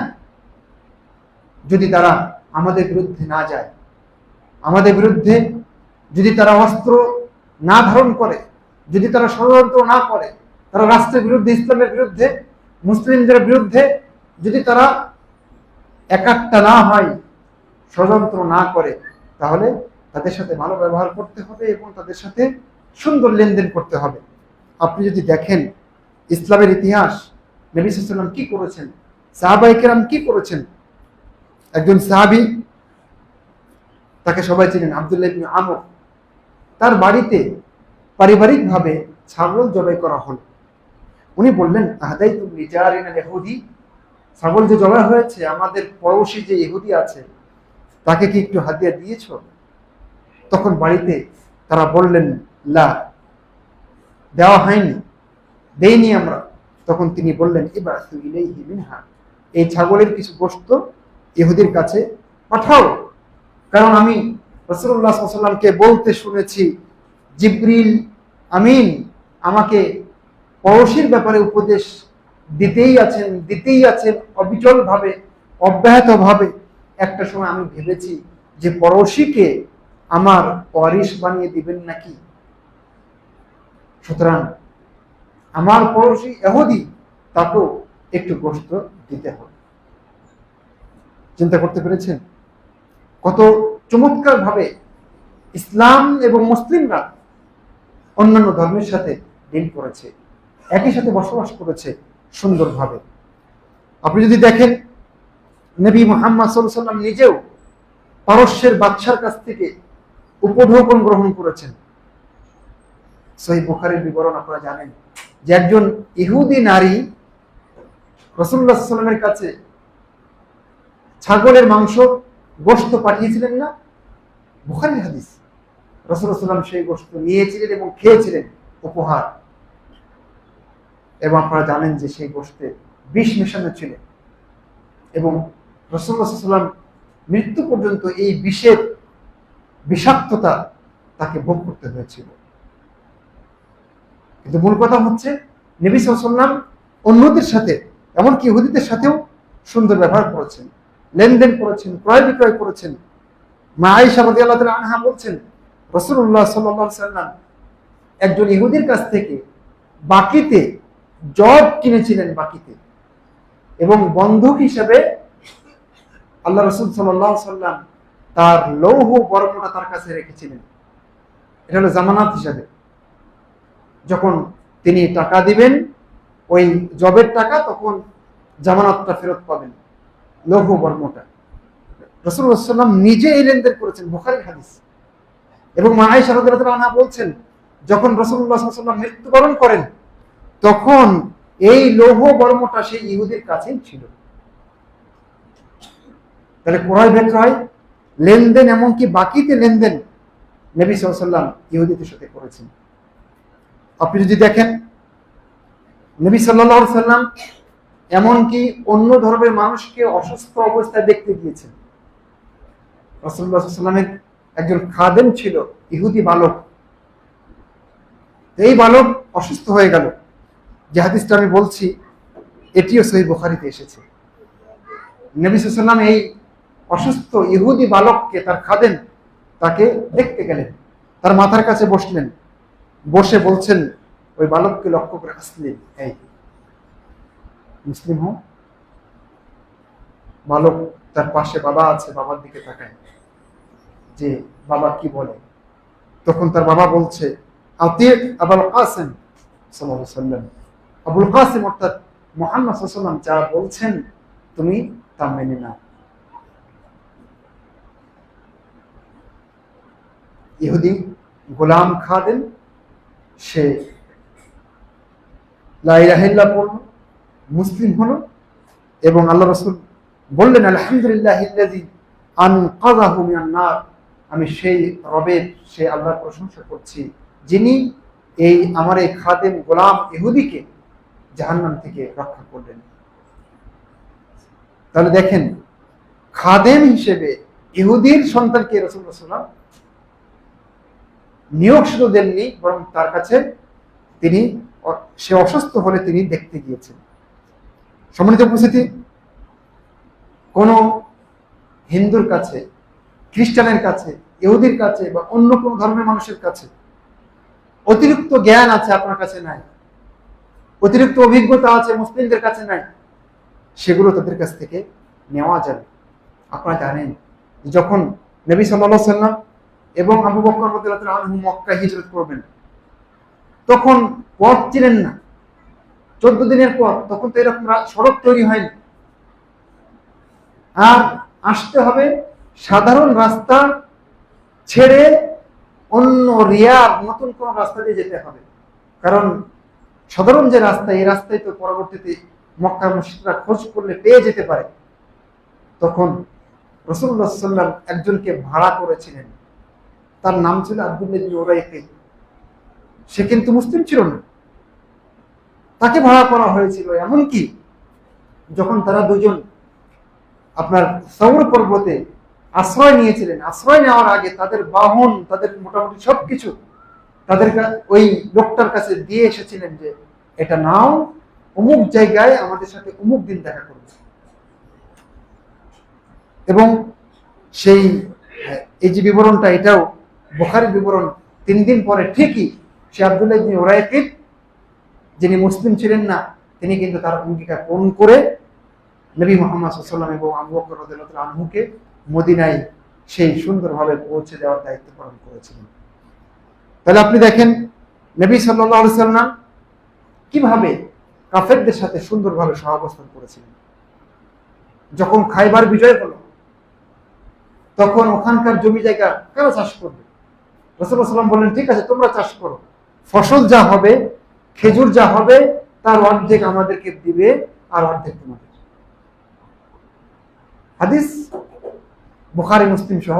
যদি তারা আমাদের বিরুদ্ধে না যায়, আমাদের বিরুদ্ধে যদি তারা অস্ত্র না ধারণ করে, যদি তারা ষড়যন্ত্র না করে, তারা রাষ্ট্রের বিরুদ্ধে, ইসলামের বিরুদ্ধে, মুসলিমদের বিরুদ্ধে যদি তারা একাট্টা না হয়, ষড়যন্ত্র না করে, তাহলে তাদের সাথে ভালো ব্যবহার করতে হবে এবং তাদের সাথে সুন্দর লেনদেন করতে হবে। আপনি যদি দেখেন ইসলামের ইতিহাস, নবী সাল্লাল্লাহু আলাইহি ওয়াসাল্লাম কি করেছেন, সাহাবায়ে কেরাম কি করেছেন। একজন সাহাবী, তাকে সবাই চিনেন, আব্দুল্লাহ ইবনে আমর, তার বাড়িতে পারিবারিকভাবে ছাগল জবাই করা হলো। উনি বললেন আহদাইতু লিজারিনা ইহুদি, ছাগল যে জবাই হয়েছে, আমাদের পড়োশী যে ইহুদি আছে তাকে কি একটু হাদিয়া দিয়েছো? তখন বাড়িতে তারা বললেন লা, দেওয়া হয়নি, দেইনি আমরা। তখন তিনি বললেন ইবাসু ইলাইহি মিনহা, এই ছাগলের কিছু গোশত ইহুদির কাছে পাঠাও, কারণ আমি রাসূলুল্লাহ সাল্লাল্লাহু আলাইহি ওয়াসাল্লামকে বলতে শুনেছি জিবরিল আমিন আমাকে পড়োশীর ব্যাপারে উপদেশ দিতেই আছেন অবিচল ভাবে, অব্যাহত ভাবে। একটা সময় আমি ভেবেছি যে পড়োশীকে আমার ওয়ারিশ বানিয়ে দিবেন নাকি। সুতরাং আমার পড়োশী ইহুদি, তাকেও একটু গোশত দিতে হবে। চিন্তা করতে পেরেছেন কত চমৎকার ভাবে ইসলাম এবং মুসলিমরা অন্যান্য ধর্মের সাথে ডিল করেছে, একই সাথে বসবাস করেছে সুন্দরভাবে। আপনি যদি দেখেন নবী মুহাম্মদ সাল্লাল্লাহু আলাইহি ওয়াসাল্লাম নিজেও পারস্যের বাদশার কাছ থেকে উপঢৌকন গ্রহণ করেছেন। সহিহ বুখারীর বিবরণ আপনারা জানেন যে একজন ইহুদি নারী রাসূলুল্লাহ সাল্লাল্লাহু আলাইহি ওয়াসাল্লামের কাছে ছাগলের মাংস, গোশত পাঠিয়েছিলেন না? বুখারীর হাদিস। রাসূলুল্লাহ সাল্লাল্লাহু আলাইহি ওয়াসাল্লাম সেই গোশত নিয়েছিলেন এবং খেয়েছিলেন উপহার। এবং আপনারা জানেন যে সেই গোশতে বিষ মেশানো ছিল এবং রাসূলুল্লাহ সাল্লাল্লাহু আলাইহি ওয়াসাল্লাম মৃত্যু পর্যন্ত এই বিষের বিষাক্ততা তাকে ভোগ করতে হয়েছিল। কিন্তু মূল কথা হচ্ছে নবী সাল্লাল্লাহু আলাইহি ওয়াসাল্লাম অন্যদের সাথে, এমনকি ইহুদিদের সাথেও সুন্দর ব্যবহার করেছেন, লেনদেন করেছেন, ক্রয় বিক্রয় করেছেন। মা আয়েশা রাদিয়াল্লাহু তাআলা আনহা বলছেন রাসূলুল্লাহ সাল্লাল্লাহু আলাইহি সাল্লাম একজন ইহুদির কাছ থেকে বাকিতে জব কিনেছিলেন, বাকিতে, এবং বন্ধক হিসেবে আল্লাহ রাসূল সাল্লাল্লাহু আলাইহি সাল্লাম তার লৌহ বর্মটা তার কাছে রেখেছিলেন। এটা হলো জামানত হিসাবে। যখন তিনি টাকা দিবেন, ওই জবের টাকা, তখন জামানতটা ফেরত পাবেন, লৌহ বর্মটা। রাসূলুল্লাহ সাল্লাল্লাহু আলাইহি সাল্লাম নিজে এই লেনদেন করেছেন, বুখারীর হাদিস। এবং মা আয়েশা রাদিয়াল্লাহু আনহা বলছেন, যখন রাসূলুল্লাহ সাল্লাল্লাহু আলাইহি সাল্লাম মৃত্যুবরণ করেন, তখন এই লৌহ বর্মটা সেই ইহুদির কাছেই ছিল। তাহলে ক্রয় বিক্রয়, লেনদেন, এমনকি বাকিতে লেনদেন নবী সাল্লাল্লাহু আলাইহি সাল্লাম ইহুদিদের সাথে করেছেন। আপনি যদি দেখেন, নবী সাল্লাল্লাহু আলাইহি সাল্লাম এমনকি অন্য ধর্মের মানুষকে অসুস্থ অবস্থায় দেখতে গিয়েছেন। রাসূলুল্লাহ সাল্লাল্লাহু আলাইহি সাল্লামের একজন খাদেম ছিল, ইহুদি বালক। এই বালক অসুস্থ হয়ে গেল। যে হাদিসটা আমি বলছি, এটিও সহিহ বুখারীতে এসেছে। নবী সাল্লাল্লাহু আলাইহি সাল্লাম এই অসুস্থ ইহুদি বালককে, তার খাদেম, তাকে দেখতে গেলেন, তার মাথার কাছে বসলেন, বসে বলছেন ওই বালককে লক্ষ্য করে, আসলেন, এই মুসলিম হও। বালক, তার পাশে বাবা আছে, বাবার দিকে তাকায় যে বাবা কি বলে। তখন তার বাবা বলছে, আতিক আবুল কাসিম সাল্লাল্লাহু আলাইহি সাল্লাম, আবুল কাসিম অর্থাৎ মুহাম্মদ সাল্লাল্লাহু আলাইহি সাল্লাম যা বলছেন তুমি তা মেনে নাও। ইহুদি গোলাম খাদেম, সে লা ইলাহা ইল্লাল্লাহ পড়ল, মুসলিম হলো, এবং আল্লাহ রাসূল বললেন, আলহামদুলিল্লাহিল্লাযী আনকাযাহু মিনান নার, আমি সেই রবের, সেই আল্লাহর প্রশংসা করছি, যিনি এই আমার এই খাদেম গোলাম ইহুদিকে জাহান্নাম থেকে রক্ষা করলেন। তাহলে দেখেন, খাদেম হিসেবে ইহুদির সন্তানকে রাসূলুল্লাহ সাল্লাল্লাহু আলাইহি ওয়াসাল্লাম নিয়োগ শুধু দেননি, বরং তার কাছে তিনি, সে অসুস্থ হলে তিনি দেখতে গিয়েছেন। সম্মানিত উপস্থিতি, কোন হিন্দুর কাছে, খ্রিস্টানের কাছে, ইহুদির কাছে, বা অন্য কোন ধর্মের মানুষের কাছে অতিরিক্ত জ্ঞান আছে, আপনার কাছে নাই, অতিরিক্ত অভিজ্ঞতা আছে, মুসলিমদের কাছে নাই, সেগুলো তাদের কাছ থেকে নেওয়া যাবে। আপনারা জানেন, যখন নবী সাল্লাল্লাহু আলাইহি ওয়াসাল্লাম এবং আবু বকর রাদিয়াল্লাহু আনহু মক্কা হিজরত করবেন, তখন পথ ছিলেন না, 14 দিনের পথ, তখন তো এরকম সড়ক তৈরি হয়নি, আর আসতে হবে সাধারণ রাস্তা ছেড়ে অন্য রিয়াদ, নতুন কোন রাস্তা দিয়ে যেতে হবে। কারণ সাধারণ যে রাস্তা, এই রাস্তায় তো পরবর্তীতে মক্কা মুশরিকরা খোঁজ করলে পেয়ে যেতে পারে। তখন রাসূলুল্লাহ সাল্লাল্লাহু আলাইহি ওয়াসাল্লাম একজনকে ভাড়া করেছিলেন, তার নাম ছিল আব্দুল্লাহ ইবনে উরাইকিত। সে কিন্তু মুসলিম ছিল না, তাকে ভাড়া করা হয়েছিল। এমনকি যখন তারা দুজন আপনার সৌর পর্বতে আশ্রয় নিয়েছিলেন, আশ্রয় নেওয়ার আগে তাদের বাহন, তাদের মোটামুটি সবকিছু তাদের ওই লোকটার কাছে দিয়ে এসেছিলেন যে এটা নাও, অমুক জায়গায় আমাদের সাথে অমুক দিন দেখা করবে। এবং সেই এই যে বিবরণটা, এটাও বুখারীর বিবরণ, 3 দিন পরে ঠিকই সে আব্দুল্লাহ ইবনে উরাইকিত, যিনি মুসলিম ছিলেন না, তিনি কিন্তু তার অঙ্গীকার পূরণ করে নবী মুহাম্মদ সাল্লাল্লাহু আলাইহি ওয়াসাল্লাম এবং আবু বকর রাদিয়াল্লাহু আনহুকে মদিনায় সেই সুন্দরভাবে পৌঁছে দেওয়ার দায়িত্ব পালন করেছিলেন। তাহলে আপনি দেখেন, নবী সাল্লাল্লাহু আলাইহি ওয়াসাল্লাম কিভাবে কাফেরদের সাথে সুন্দরভাবে সহাবস্থান করেছিলেন। যখন খাইবার বিজয় হলো, তখন ওখানকার জমি জায়গা কারা চাষ করবে? রাসূলুল্লাহ সাল্লাল্লাহু আলাইহি ওয়াসাল্লাম বললেন, ঠিক আছে, তোমরা চাষ করো, ফসল যা হবে, খেজুর যা হবে, তার অর্ধেক আমাদেরকে দিবে, আর অর্ধেক তোমাদের। হাদিস বুখারী, মুসলিম সহ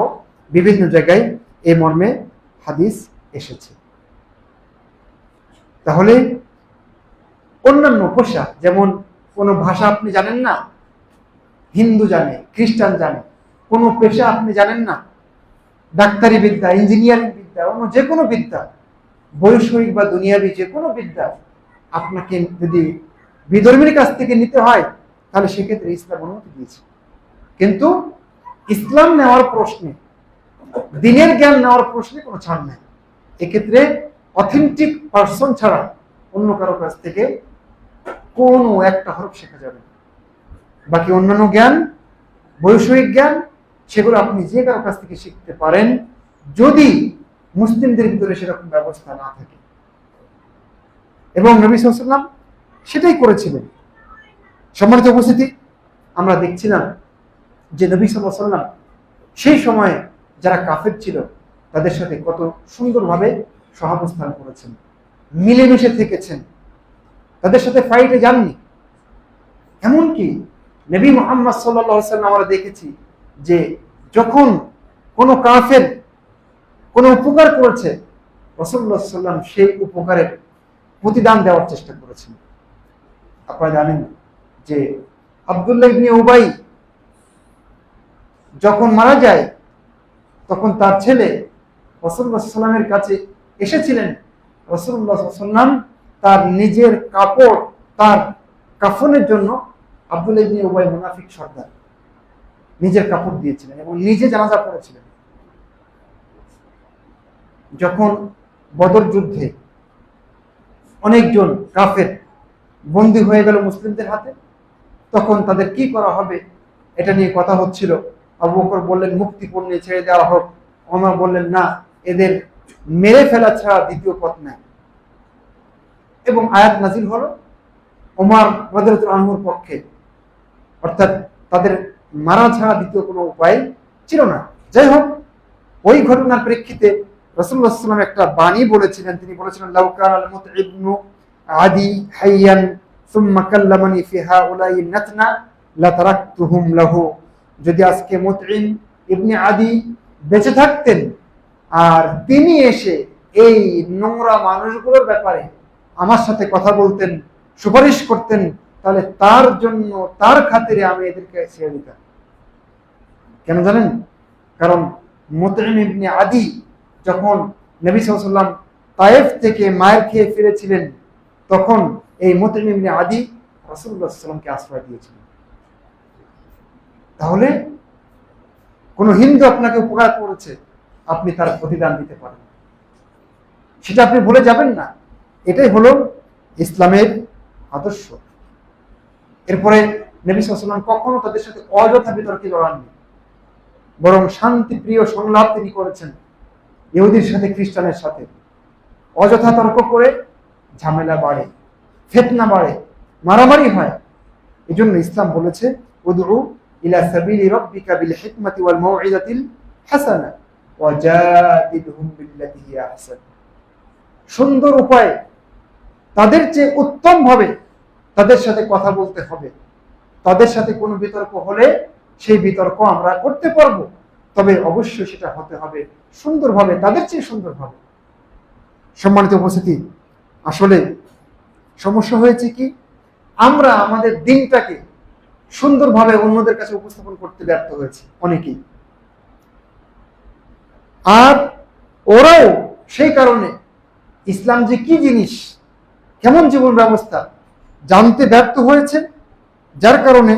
বিভিন্ন জায়গায় এই মর্মে হাদিস এসেছে। তাহলে অন্যান্য পেশা, যেমন কোন ভাষা আপনি জানেন না, হিন্দু জানে, খ্রিস্টান জানে, কোন পেশা আপনি জানেন না, ডাক্তারি বিদ্যা, ইঞ্জিনিয়ারিং বিদ্যা, অন্য যে কোনো বিদ্যা, বৈষয়িক বা দুনিয়াবি যে কোনো বিদ্যা, আপনাকে যদি বিধর্মীর কাছ থেকে নিতে হয়, তাহলে সেক্ষেত্রে ইসলাম অনুমতি দিয়েছে। কিন্তু ইসলাম নেওয়ার প্রশ্নে দিনের জ্ঞান নেওয়ার প্রশ্নে কোনো ছাড় নেই। এক্ষেত্রে অথেন্টিক পার্সন ছাড়া অন্য কারো কাছ থেকে কোনো একটা হরফ শেখা যাবে না। বাকি অন্যান্য জ্ঞান, বৈষয়িক জ্ঞান, সেগুলো আপনি যে কারো কাছ থেকে শিখতে পারেন, যদি মুসলিমদের ভিতরে সেরকম ব্যবস্থা না থাকে। এবং নবী সাল্লাল্লাহু আলাইহি ওয়াসাল্লাম সেটাই করেছিলেন। সম্মানিত উপস্থিতি, আমরা দেখছিলাম যে নবী সাল্লাল্লাহু আলাইহি ওয়াসাল্লাম সেই সময়ে যারা কাফের ছিল তাদের সাথে কত সুন্দরভাবে সহাবস্থান করেছেন, মিলেমিশে থেকেছেন, তাদের সাথে ফাইটে যাননি। এমনকি নবী মুহাম্মদ সাল্লাল্লাহু আলাইহি ওয়াসাল্লাম আমরা দেখেছি যে যখন কোনো কাফের কোনো উপকার করেছে, রাসূলুল্লাহ সাল্লাল্লাহু আলাইহি ওয়াসাল্লাম সেই উপকারের প্রতিদান দেওয়ার চেষ্টা করেছেন। আপনারা জানেন যে আব্দুল্লাহ ইবনে উবাই যখন মারা যায়, তখন তার ছেলে রাসূলুল্লাহ সাল্লাল্লাহু আলাইহি ওয়াসাল্লামের কাছে এসেছিলেন। রাসূলুল্লাহ সাল্লাল্লাহু আলাইহি ওয়াসাল্লাম তার নিজের কাপড়, তার কাফনের জন্য আব্দুল্লাহ ইবনে উবাই মুনাফিক সর্দার নিজের কাপড় দিয়েছিলেন এবং নিজে জানাজা পড়েছিলেন। যখন বদর যুদ্ধে অনেকজন কাফের বন্দী হয়ে গেল মুসলিমদের হাতে, তখন তাদের কি করা হবে এটা নিয়ে কথা হচ্ছিল। আবু বকর বললেন মুক্তিপণ নিয়ে ছেড়ে দেওয়া হোক, ওমর বললেন না, এদের মেরে ফেলা ছাড়া দ্বিতীয় পথ নাই। এবং আয়াত নাজিল হলো ওমর রাদিয়াল্লাহু আনহুর পক্ষে, অর্থাৎ তাদের মারা ছাড়া দ্বিতীয় কোনো উপায় ছিল না। যাই হোক, ওই ঘটনার প্রেক্ষিতে রাসূলুল্লাহ সাল্লাল্লাহু আলাইহি ওয়াসাল্লাম একটা বাণী বলেছিলেন। তিনি বলেছিলেন, লাউ কানাল মুতঈবনু আদি হাইয়ান সুম্মা কাল্লামানি ফি হাউলাই নাতনা লা তারাকতুহুম লাহু। যদি আজকে মুতঈম ইবনে আদি বেঁচে থাকতেন আর তিনি এসে এই নোংরা মানুষগুলোর ব্যাপারে আমার সাথে কথা বলতেন, সুপারিশ করতেন, তাহলে তার জন্য, তার খাতিরে আমি এদেরকে ছেড়ে দিতাম। কেন জানেন? কারণ মুতঈম ইবনে আদি যখন নবী সাল্লাল্লাহু আলাইহি ওয়াসাল্লাম তায়েফ থেকে মায়ের খেয়ে ফিরেছিলেন, তখন এই মুতঈম ইবনে আদি রাসূলুল্লাহ সাল্লাল্লাহু আলাইহি ওয়াসাল্লামকে আশ্রয় দিয়েছিলেন। তাহলে কোন হিন্দু আপনাকে উপকার করেছে, আপনি তার প্রতিদান দিতে পারেন, সেটা আপনি ভুলে যাবেন না। এটাই হলো ইসলামের আদর্শ। এরপরে নবী সাল্লাল্লাহু আলাইহি ওয়াসাল্লাম কখনো তাদের সাথে অযথা বিতর্কে জড়াননি, বরং শান্তিপ্রিয় সংলাপ তিনি করেছেন। ইহুদির সাথে, খ্রিস্টানের সাথে অযথা তর্ক করে ঝামেলা বাড়ে, ফিতনা বাড়ে, মারামারি হয়। এজন্য ইসলাম বলেছে, উদউ ইলা সাবিলি রাব্বিকা বিল হিকমাতি ওয়াল মাউইযাতিল হাসানা ওয়া জাদিলহুম বিল্লাতি হিয়া আহসান। সুন্দর উপায়ে, তাদের চেয়ে উত্তম ভাবে তাদের সাথে কথা বলতে হবে। তাদের সাথে কোনো বিতর্ক হলে সেই বিতর্ক আমরা করতে পারবো, তবে অবশ্যই সেটা হতে হবে সুন্দরভাবে, তাদের চেয়ে সুন্দরভাবে। সম্মানিত উপস্থিতি, আসলে সমস্যা হয়েছে কি, আমরা আমাদের দিনটাকে সুন্দরভাবে অন্যদের কাছে উপস্থাপন করতে ব্যর্থ হয়েছি অনেকেই, আর ওরাও সেই কারণে ইসলাম যে কি জিনিস, কেমন জীবন ব্যবস্থা জানতে ব্যর্থ হয়েছে, যার কারণে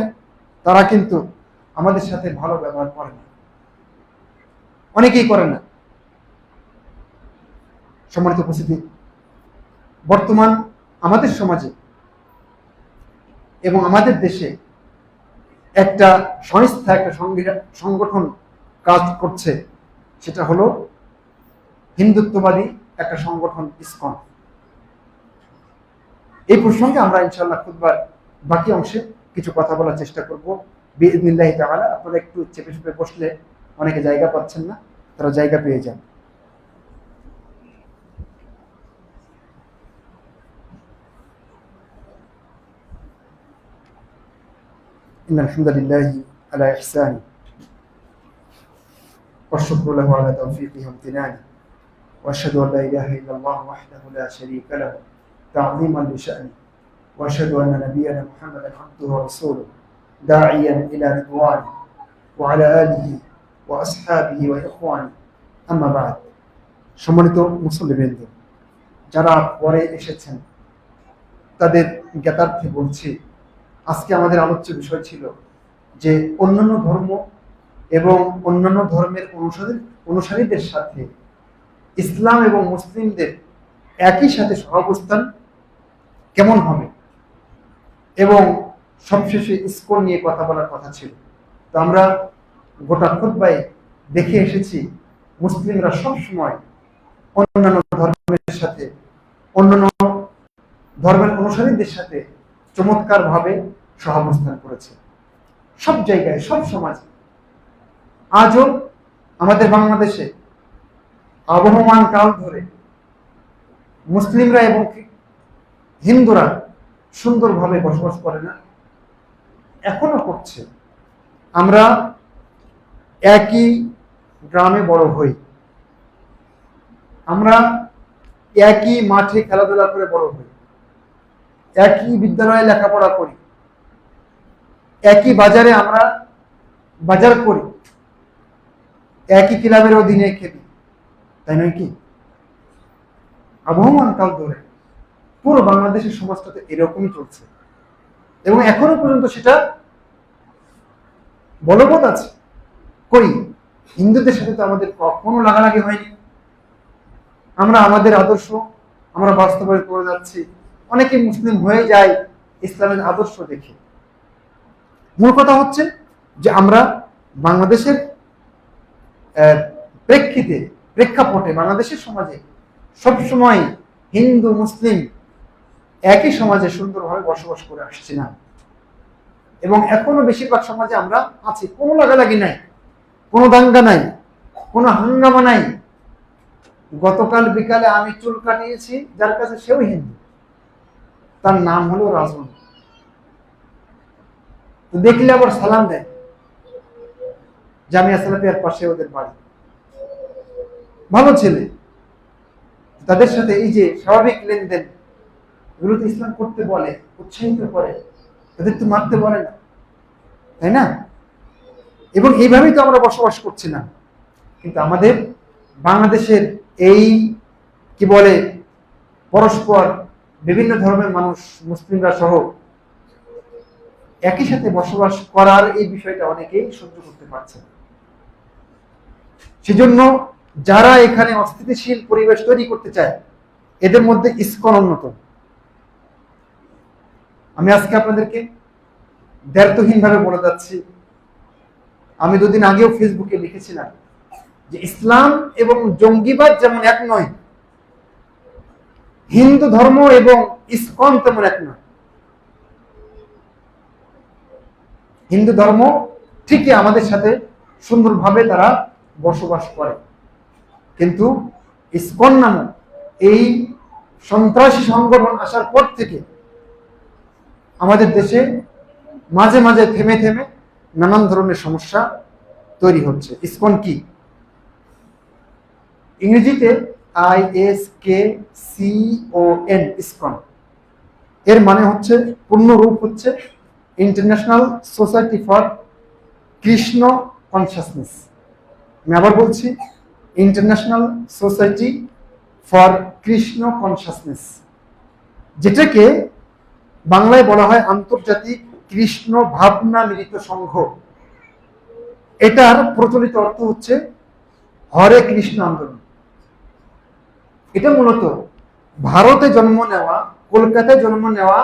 তারা কিন্তু আমাদের সাথে ভালো ব্যবহার করে না, অনেকেই করে না। সম্মানিত উপস্থিতি, বর্তমান আমাদের সমাজে এবং আমাদের দেশে একটা সংস্থা, একটা সংগঠন কাজ করছে, সেটা হলো হিন্দুত্ববাদী একটা সংগঠন, ইসকন। এই প্রসঙ্গে আমরা ইনশাআল্লাহ খুতবার বাকি অংশে কিছু কথা বলার চেষ্টা করব বিইذনিল্লাহি তাআলা। আপনারা একটু চেপে চেপে বসলে অনেকে জায়গা পাচ্ছেন না, তারা জায়গা পেয়ে যান। ইন্নাল হামদালিল্লাহি আলা ইহসানি ওয়া শুকরু লাহু আলা তাওফীকিহি ওয়া ইমতিনানি ওয়া আশহাদু আল লা ইলাহা ইল্লাল্লাহ ওয়াহদাহু লা শারীকা লাহু তা'যীমান লিশা'নি ওয়া আশহাদু আন্না নাবিyyana মুহাম্মাদান আবদুহু ওয়া রাসূলুহু দা'iyan ইলা রিদওয়ানি ওয়া আলা আলিহি ওয়া আসহাবিহি ওয়া ইখওয়ানি, আম্মা বা'দ। সম্মানিত মুসল্লিবৃন্দ, যারা পরে এসেছেন তাদের জ্ঞাতার্থে বলছি, আজকে আমাদের আলোচ্য বিষয় ছিল যে অন্যান্য ধর্ম এবং অন্যান্য ধর্মের অনুসারীদের সাথে ইসলাম এবং মুসলিমদের একই সাথে সহাবস্থান কেমন হবে, এবং সবশেষে ইসকন নিয়ে কথা বলার কথা ছিল। তো আমরা গোটা খুতবায় দেখে এসেছি মুসলিমরা সবসময় অন্যান্য ধর্মের সাথে, অন্যান্য ধর্মের অনুসারীদের সাথে চমৎকার ভাবে সহাবস্থান করেছে, সব জায়গায়, সব সমাজে। আজও আমাদের বাংলাদেশে আবহমান কাল ধরে মুসলিমরা এবং হিন্দুরা সুন্দরভাবে বসবাস করে না, এখনো করছে। আমরা একই গ্রামে বড় হই, আমরা একই মাঠে খেলাধুলা করে বড় হই, একই বিদ্যালয়ে লেখাপড়া করি, একই বাজারে আমরা বাজার করি, একই ক্লাবের অধীনে খেলি, তাই নয় কি? আবহমান কাল ধরে পুরো বাংলাদেশের সমাজটাতে এরকমই চলছে, এবং এখনো পর্যন্ত সেটা বলবৎ আছে। কই, হিন্দুদের সাথে তো আমাদের কখনো লাগালাগি হয়নি। আমরা আমাদের আদর্শ আমরা বাস্তবায়ন করে যাচ্ছি। অনেকে মুসলিম হয়ে যায় ইসলামের আদর্শ দেখে। মূল কথা হচ্ছে যে আমরা বাংলাদেশের প্রেক্ষাপটে বাংলাদেশের সমাজে সবসময় হিন্দু মুসলিম একই সমাজে সুন্দরভাবে বসবাস করে আসছি না, এবং এখনো বেশিরভাগ সমাজে আমরা আছি। কোনো লাগালাগি নাই, কোনো দাঙ্গা নাই, কোনো হাঙ্গামা নাই। গতকাল বিকালে আমি চুল কাটিয়েছি যার কাছে, সেও হিন্দু, তার নাম হলো রাজন। তো দেখলে আবার সালাম দেয়, জামিয়া সালাফিয়ার পাশে ওদের বাড়ি, ভালো ছেলে। তাদের সাথে এই যে স্বাভাবিক লেনদেন, এগুলো তো ইসলাম করতে বলে, উৎসাহিত করে, তাদের তো মারতে বলে না, তাই না? এবং এইভাবেই তো আমরা বসবাস করছি না। কিন্তু আমাদের বাংলাদেশের এই কি বলে পরস্পর বিভিন্ন ধর্মের মানুষ, মুসলিমরা সহ একই সাথে বসবাস করার এই বিষয়টা অনেকেই সহ্য করতে পারছে না। সেজন্য যারা এখানে অস্থিতিশীল পরিবেশ তৈরি করতে চায়, এদের মধ্যে ইসকন অন্যতম। আমি আজকে আপনাদেরকে দ্ব্যর্থহীন ভাবে বলে যাচ্ছি, আমি দুদিন আগেও ফেসবুকে লিখেছিলাম যে ইসলাম এবং জঙ্গিবাদ যেমন এক নয়, হিন্দু ধর্ম এবং ইসকন তেমন এক নয়। হিন্দু ধর্ম ঠিকই আমাদের সাথে সুন্দরভাবে তারা বসবাস করে, কিন্তু ইসকন নামক এই সন্ত্রাসী সংগঠন আসার পর থেকে আমাদের দেশে মাঝে মাঝে থেমে থেমে নানান ধরনের সমস্যা তৈরি হচ্ছে। ইসকন কি? ইংরেজিতে ISKCON, ইসকন। এর মানে হচ্ছে, পূর্ণ রূপ হচ্ছে international society for Krishna consciousness. আমি আবার বলছি, international society for Krishna consciousness, যেটাকে বাংলায় বলা হয় আন্তর্জাতিক কৃষ্ণ ভাবনা মিলিত সংঘ। এটার প্রচলিত অর্থ হচ্ছে হরে কৃষ্ণ আন্দোলন। এটা মূলত ভারতে জন্ম নেওয়া, কলকাতায় জন্ম নেওয়া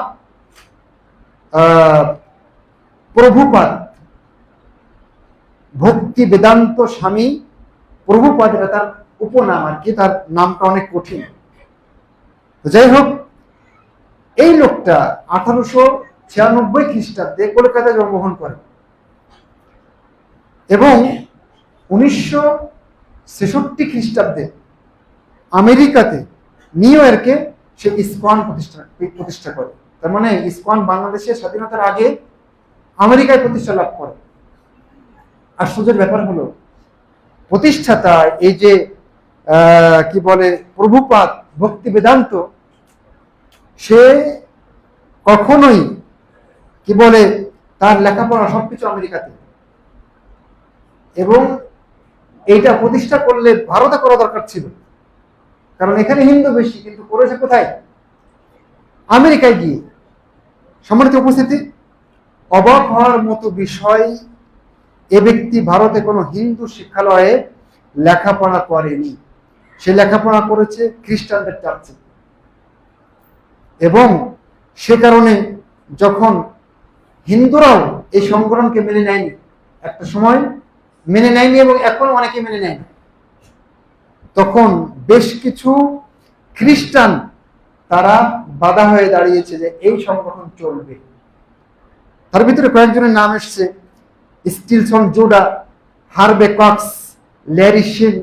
প্রভুপাদ, ভক্তি বেদান্ত স্বামী প্রভুপাদ, এটা তার উপনাম আর কি, তার নামটা অনেক কঠিন। যাই হোক, এই লোকটা 1896 খ্রিস্টাব্দে কলকাতায় জন্মগ্রহণ করে এবং 1966 খ্রিস্টাব্দে আমেরিকাতে নিউ ইয়র্কে সে ইসকন প্রতিষ্ঠা করে। তার মানে ইসকন বাংলাদেশের স্বাধীনতার আগে আমেরিকায় প্রতিষ্ঠা লাভ করে। আশ্চর্যের ব্যাপার হলো, প্রতিষ্ঠাতা এই যে কি বলে প্রভুপাদ ভক্তি বেদান্ত, সে কখনোই কি বলে তার লেখাপড়া সবকিছু আমেরিকাতে, এবং এইটা প্রতিষ্ঠা করলে ভারতে করা দরকার ছিল, কারণ এখানে হিন্দু বেশি, কিন্তু করেছে কোথায়? আমেরিকায় গিয়ে। সম্মানিত উপস্থিতি, অবাক হওয়ার মতো বিষয় এ ব্যক্তি ভারতে কোনো হিন্দু শিক্ষালয়ে লেখাপড়া করেনি, সে লেখাপড়া করেছে খ্রিস্টানদের চার্চে। এবং সে কারণে যখন হিন্দুরাও এই সংগঠনকে মেনে নেয়নি, একটা সময় মেনে নেয়নি এবং এখন অনেকে মেনে নেয়নি, তখন বেশ কিছু খ্রিস্টান তারা বাধা হয়ে দাঁড়িয়েছে যে এই সংগঠন চলবে। তার ভিতরে কয়েকজনের নাম এসছে, স্টিলসন জোডা, হার্বে কক্স, ল্যারি শিন,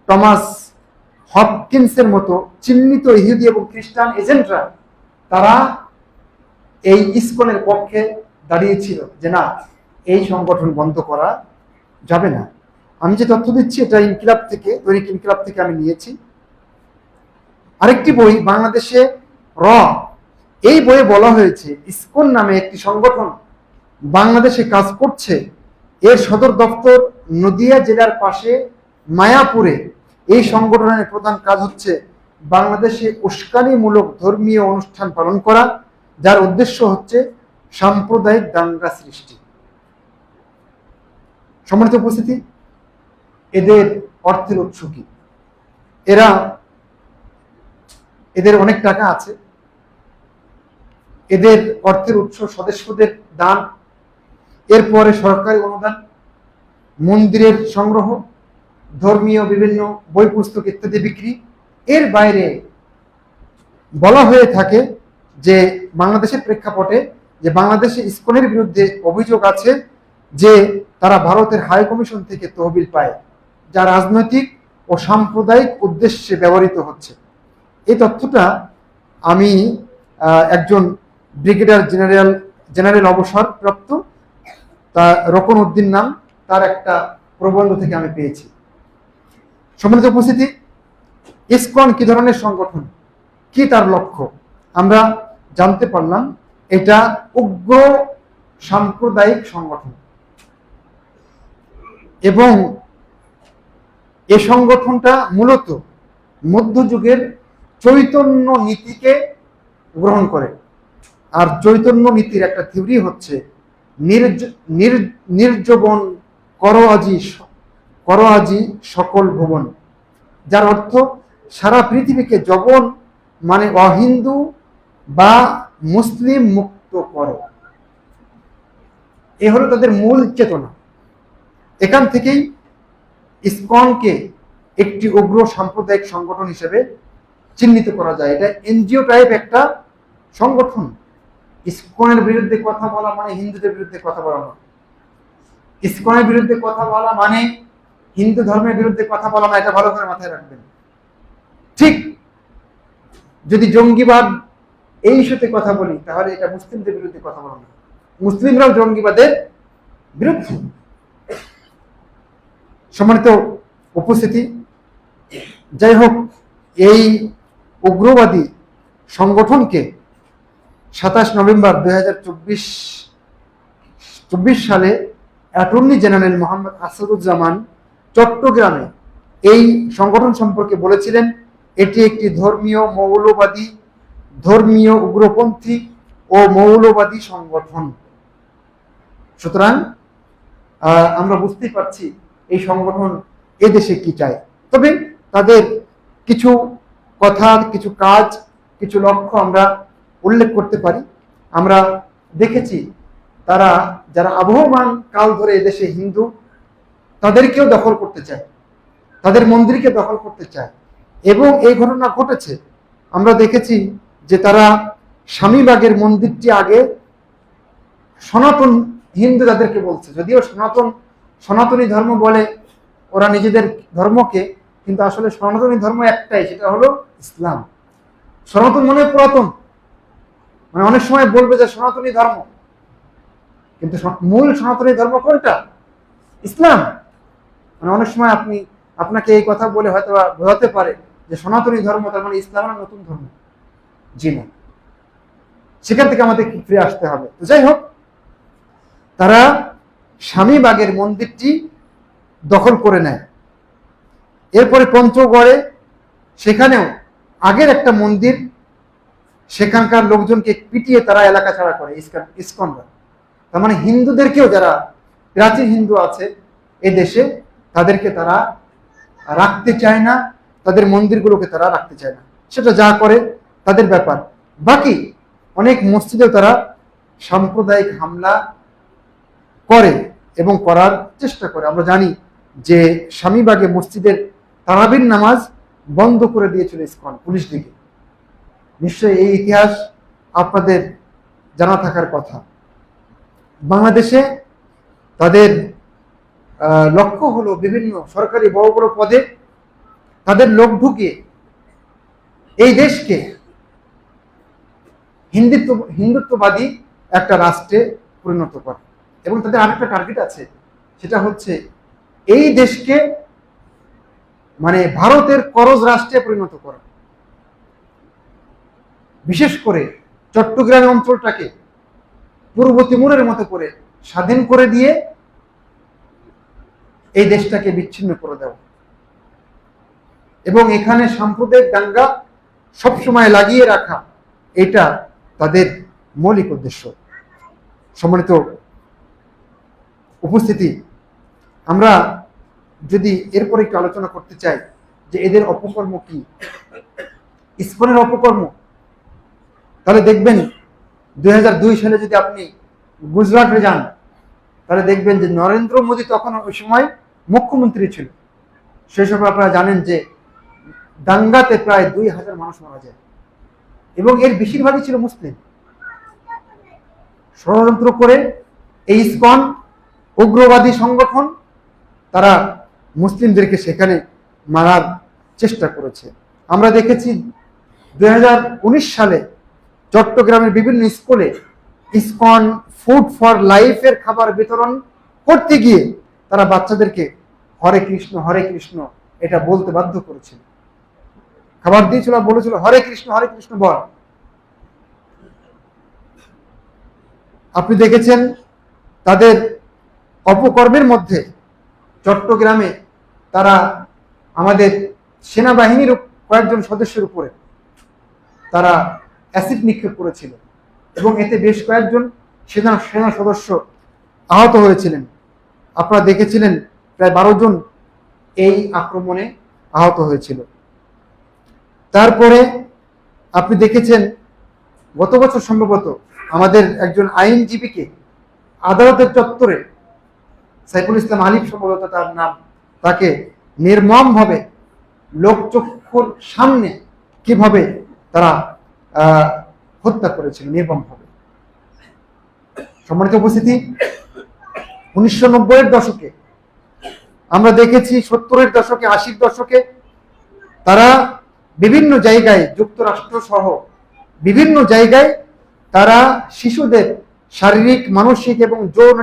টমাস হপকিন্সের মতো চিহ্নিত ইহুদি এবং খ্রিস্টান এজেন্টরা তারা এই ইসকনের পক্ষে দাঁড়িয়েছিল যে না, এই সংগঠন বন্ধ করা যাবে না। আমি যে তথ্য দিচ্ছি এটা ইনকিলাব থেকে, দৈনিক ইনকিলাব থেকে আমি নিয়েছি। আরেকটি বই বাংলাদেশে র, এই বইয়ে বলা হয়েছে ইসকন নামে একটি সংগঠন বাংলাদেশে কাজ করছে। এর সদর দপ্তর নদিয়া জেলার পাশে মায়াপুরে। এই সংগঠনের প্রধান কাজ হচ্ছে বাংলাদেশে উস্কানিমূলক ধর্মীয় অনুষ্ঠান পালন করা, যার উদ্দেশ্য হচ্ছে সাম্প্রদায়িক দাঙ্গা সৃষ্টি। সম্মানিত উপস্থিতি, এদের অর্থের উৎস কি? এদের অনেক টাকা আছে। এদের অর্থের উৎস সদস্যদের দান, এরপরে সরকারি অনুদান, মন্দিরের সংগ্রহ, ধর্মীয় বিভিন্ন বই পুস্তক ইত্যাদি বিক্রি। এর বাইরে বলা হয়ে থাকে যে বাংলাদেশের প্রেক্ষাপটে যে বাংলাদেশে ইসকনের বিরুদ্ধে অভিযোগ আছে যে তারা ভারতের হাই কমিশন থেকে তহবিল পায়, যা রাজনৈতিক ও সাম্প্রদায়িক উদ্দেশ্যে ব্যবহৃত হচ্ছে। এই তথ্যটা আমি একজন ব্রিগেডিয়ার জেনারেল অবসরপ্রাপ্ত তা রকন উদ্দিন নাম, তার একটা প্রবন্ধ থেকে আমি পেয়েছি। সম্মানিত উপস্থিতি, ইসকন কি ধরনের সংগঠন, কি তার লক্ষ্য, আমরা জানতে পারলাম এটা উগ্র সাম্প্রদায়িক সংগঠন। এবং এই সংগঠনটা মূলত মধ্যযুগের চৈতন্য নীতিকে গ্রহণ করে। আর চৈতন্য নীতির একটা থিওরি হচ্ছে নির্জবন করো আজি সকল ভুবন, যার অর্থ সারা পৃথিবীকে যবন মানে অহিন্দু বা মুসলিম মুক্ত করো। এ হলো তাদের মূল চেতনা। এখান থেকেই ইসকনকে একটি উগ্র সাম্প্রদায়িক সংগঠন হিসেবে চিহ্নিত করা যায়। এটা এনজিও টাইপ একটা সংগঠন। ইসকনের বিরুদ্ধে কথা বলা মানে হিন্দুদের বিরুদ্ধে কথা বলা নয়। ইসকনের বিরুদ্ধে কথা বলা মানে হিন্দু ধর্মের বিরুদ্ধে কথা বলা না, এটা ভালো করে মাথায় রাখবেন। ঠিক যদি জঙ্গিবাদ এই ইস্যুতে কথা বলি তাহলে এটা মুসলিমদের বিরুদ্ধে কথা বলা না, মুসলিমরাও জঙ্গিবাদের বিরুদ্ধে। সম্মানিত উপস্থিতি, যাই হোক, এই উগ্রবাদী সংগঠনকে 27 নভেম্বর 2024 সালে অ্যাটর্নি জেনারেল মোহাম্মদ আসাদুজ্জামান চট্টগ্রামে এই সংগঠন সম্পর্কে বলেছিলেন এটি একটি ধর্মীয় উগ্রপন্থী ও মৌলবাদী সংগঠন। সুতরাং আমরা বুঝতেই পারছি এই সংগঠন এদেশে কি চায়। তবে তাদের কিছু কথা, কিছু কাজ, কিছু লক্ষ্য আমরা উল্লেখ করতে পারি। আমরা দেখেছি তারা যারা আবহমান কাল ধরে এদেশে হিন্দু, তাদেরকেও দখল করতে চায়, তাদের মন্দিরকে দখল করতে চায়। এবং এই ঘটনা ঘটেছে, আমরা দেখেছি যে তারা স্বামীবাগের মন্দিরটি আগে সনাতন হিন্দু যাদেরকে বলছে, যদিও সনাতনী ধর্ম বলে ওরা নিজেদের ধর্মকে, কিন্তু আসলে সনাতনী ধর্ম একটাই, সেটা হলো ইসলাম। সনাতন মানে পুরাতন, মানে অনেক সময় বলবে যে সনাতনী ধর্ম, কিন্তু মূল সনাতনী ধর্ম কোনটা? ইসলাম। মানে অনেক সময় আপনাকে এই কথা বলে হয়তো বোঝাতে পারে যে সনাতনী ধর্ম তার মানে ইসলাম না নতুন ধর্ম। জি না, সেখান থেকে আমাদের ফিরে আসতে হবে। তো যাই হোক, তারা স্বামীবাগের মন্দিরটি দখল করে নেয়। এরপরে পঞ্চগড়ে সেখানেও আগের একটা মন্দির, সেখানকার লোকজনকে পিটিয়ে তারা এলাকা ছাড়া করে ইসকনরা। তার মানে হিন্দুদেরকেও যারা প্রাচীন হিন্দু আছে এ দেশে, তাদেরকে তারা রাখতে চায় না, তাদের মন্দিরগুলোকে তারা রাখতে চায় না। সেটা যা করে তাদের ব্যাপার। বাকি অনেক মসজিদেও তারা সাম্প্রদায়িক হামলা করে এবং করার চেষ্টা করে। আমরা জানি যে স্বামীবাগে মসজিদের তারাবির নামাজ বন্ধ করে দিয়েছিল ইসকন পুলিশ দিকে। নিশ্চয়ই এই ইতিহাস আপনাদের জানা থাকার কথা। বাংলাদেশে তাদের লক্ষ্য হলো বিভিন্ন সরকারি বড় বড় পদে তাদের লোক ঢুকিয়ে এই দেশকে হিন্দুত্ববাদী একটা রাষ্ট্রে পরিণত করা। এবং তাদের আরেকটা টার্গেট আছে, সেটা হচ্ছে এই দেশকে মানে ভারতের করজ রাষ্ট্রে পরিণত করা। বিশেষ করে চট্টগ্রাম অঞ্চলটাকে পূর্ব তিমুরের মতো করে স্বাধীন করে দিয়ে এই দেশটাকে বিচ্ছিন্ন করে দেওয়া এবং এখানে সাম্প্রদায়িক দাঙ্গা সবসময় লাগিয়ে রাখা, এটা তাদের মৌলিক উদ্দেশ্য। সম্মানিত উপস্থিতি, আমরা যদি এরপরে একটু আলোচনা করতে চাই যে এদের অপকর্ম কি, ইসকনের অপকর্ম, তাহলে দেখবেন 2002 সালে যদি আপনি গুজরাটে যান তাহলে দেখবেন যে নরেন্দ্র মোদী তখন ওই সময় মুখ্যমন্ত্রী ছিল। সেই সময় আপনারা জানেন যে দাঙ্গাতে প্রায় 2000 মানুষ মারা যায় এবং এর বেশিরভাগই ছিল মুসলিম। ষড়যন্ত্র করে এই ইসকন উগ্রবাদী সংগঠন তারা মুসলিমদেরকে সেখানে মারার চেষ্টা করেছে। আমরা দেখেছি 2019 সালে চট্টগ্রামের বিভিন্ন স্কুলে ইসকন ফুড ফর লাইফের খাবার বিতরণ করতে গিয়ে তারা বাচ্চাদেরকে হরে কৃষ্ণ এটা বলতে বাধ্য করেছিল। খাবার দিয়েছিল, বলেছিল হরে কৃষ্ণ বল। আপনি দেখেছেন তাদের অপকর্মের মধ্যে চট্টগ্রামে তারা আমাদের সেনাবাহিনীর কয়েকজন সদস্যের উপরে তারা অ্যাসিড নিক্ষেপ করেছিল এবং এতে বেশ কয়েকজন সেনা সদস্য আহত হয়েছিলেন। আপনারা দেখেছিলেন প্রায় 12 জন এই আক্রমণে আহত হয়েছিল। তারপরে আপনি দেখেছেন গত বছর সম্ভবত আমাদের একজন আইনজীবীকে আদালতের চত্বরে, সাইফুল ইসলাম আলিফ সম্ভবত তার নাম, তাকে নির্মমভাবে লোকচক্ষুর সামনে কিভাবে তারা হত্যা করেছিল নির্মমভাবে। সম্মানিত উপস্থিতি, 1990-এর দশকে আমরা দেখেছি, 70-এর দশকে, 80-র দশকে তারা বিভিন্ন জায়গায়, যুক্তরাষ্ট্র সহ বিভিন্ন জায়গায় তারা শিশুদের শারীরিক, মানসিক এবং যৌন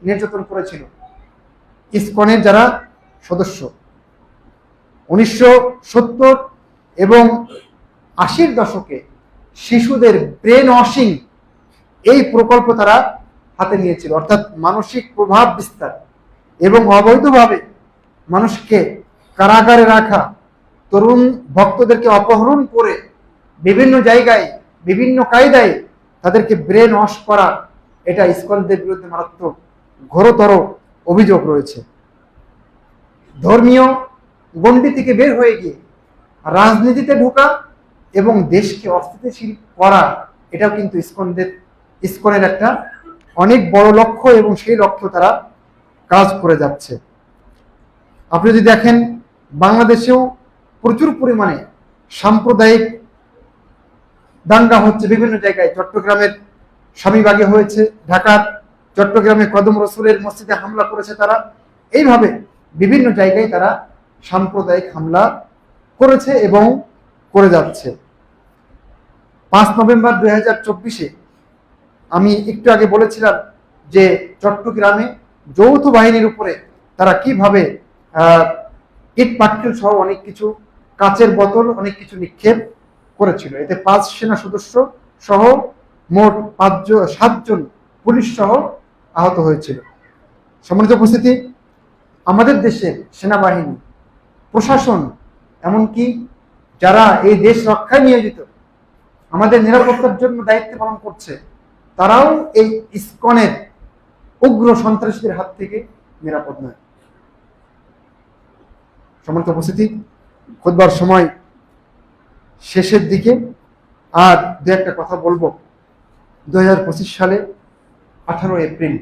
নির্যাতন করেছিল ইসকনের যারা সদস্য। 1970 এবং 80-র দশকে শিশুদের ব্রেন ওয়াশিং এই প্রকল্প তারা হাতে নিয়েছিল, অর্থাৎ মানসিক প্রভাব বিস্তার এবং অবৈধভাবে মানুষকে কারাগারে রাখা, তরুণ ভক্তদেরকে অপহরণ করে বিভিন্ন জায়গায় বিভিন্ন কায়দায় তাদেরকে ব্রেন ওয়াশ করা, এটা ইসকনদের বিরুদ্ধে মারাত্মক ঘোরতর অভিযোগ রয়েছে। ধর্মীয় গণ্ডি থেকে বের হয়ে গিয়ে রাজনীতিতে ঢোকা এবং দেশকে অস্থিতিশীল করা, এটাও কিন্তু ইসকনের একটা অনেক বড় লক্ষ্য এবং সেই লক্ষ্য তারা কাজ করে যাচ্ছে। আপনি যদি দেখেন বাংলাদেশেও প্রচুর পরিমাণে সাম্প্রদায়িক দাঙ্গা হচ্ছে বিভিন্ন জায়গায়। চট্টগ্রামের স্বামীবাগে হয়েছে, ঢাকার চট্টগ্রামে কদম রসুলের মসজিদে হামলা করেছে তারা। এইভাবে বিভিন্ন জায়গায় তারা সাম্প্রদায়িক হামলা করেছে এবং করে যাচ্ছে। 5 নভেম্বর 2024-এ আমি একটু আগে বলেছিলাম যে চট্টগ্রামে যৌথ বাহিনীর উপরে তারা কিভাবে ইট পাটকেল সহ অনেক কিছু, কাচের বোতল, অনেক কিছু নিক্ষেপ করেছিল। এতে 5 সেনা সদস্য সহ মোট 7 জন পুলিশ সহ আহত হয়েছিল। সম্মানিত উপস্থিতি, আমাদের দেশের সেনাবাহিনী, প্রশাসন, এমনকি যারা এই দেশ রক্ষায় নিয়োজিত, আমাদের নিরাপত্তার জন্য দায়িত্ব পালন করছে, তারাও এই ইসকনের উগ্র সন্ত্রাসীদের হাত থেকে নিরাপদ নয়। সম্মানিত উপস্থিতি, খুতবার সময় শেষের দিকে আর দু একটা কথা বলবো। 2025 সালে 18 এপ্রিল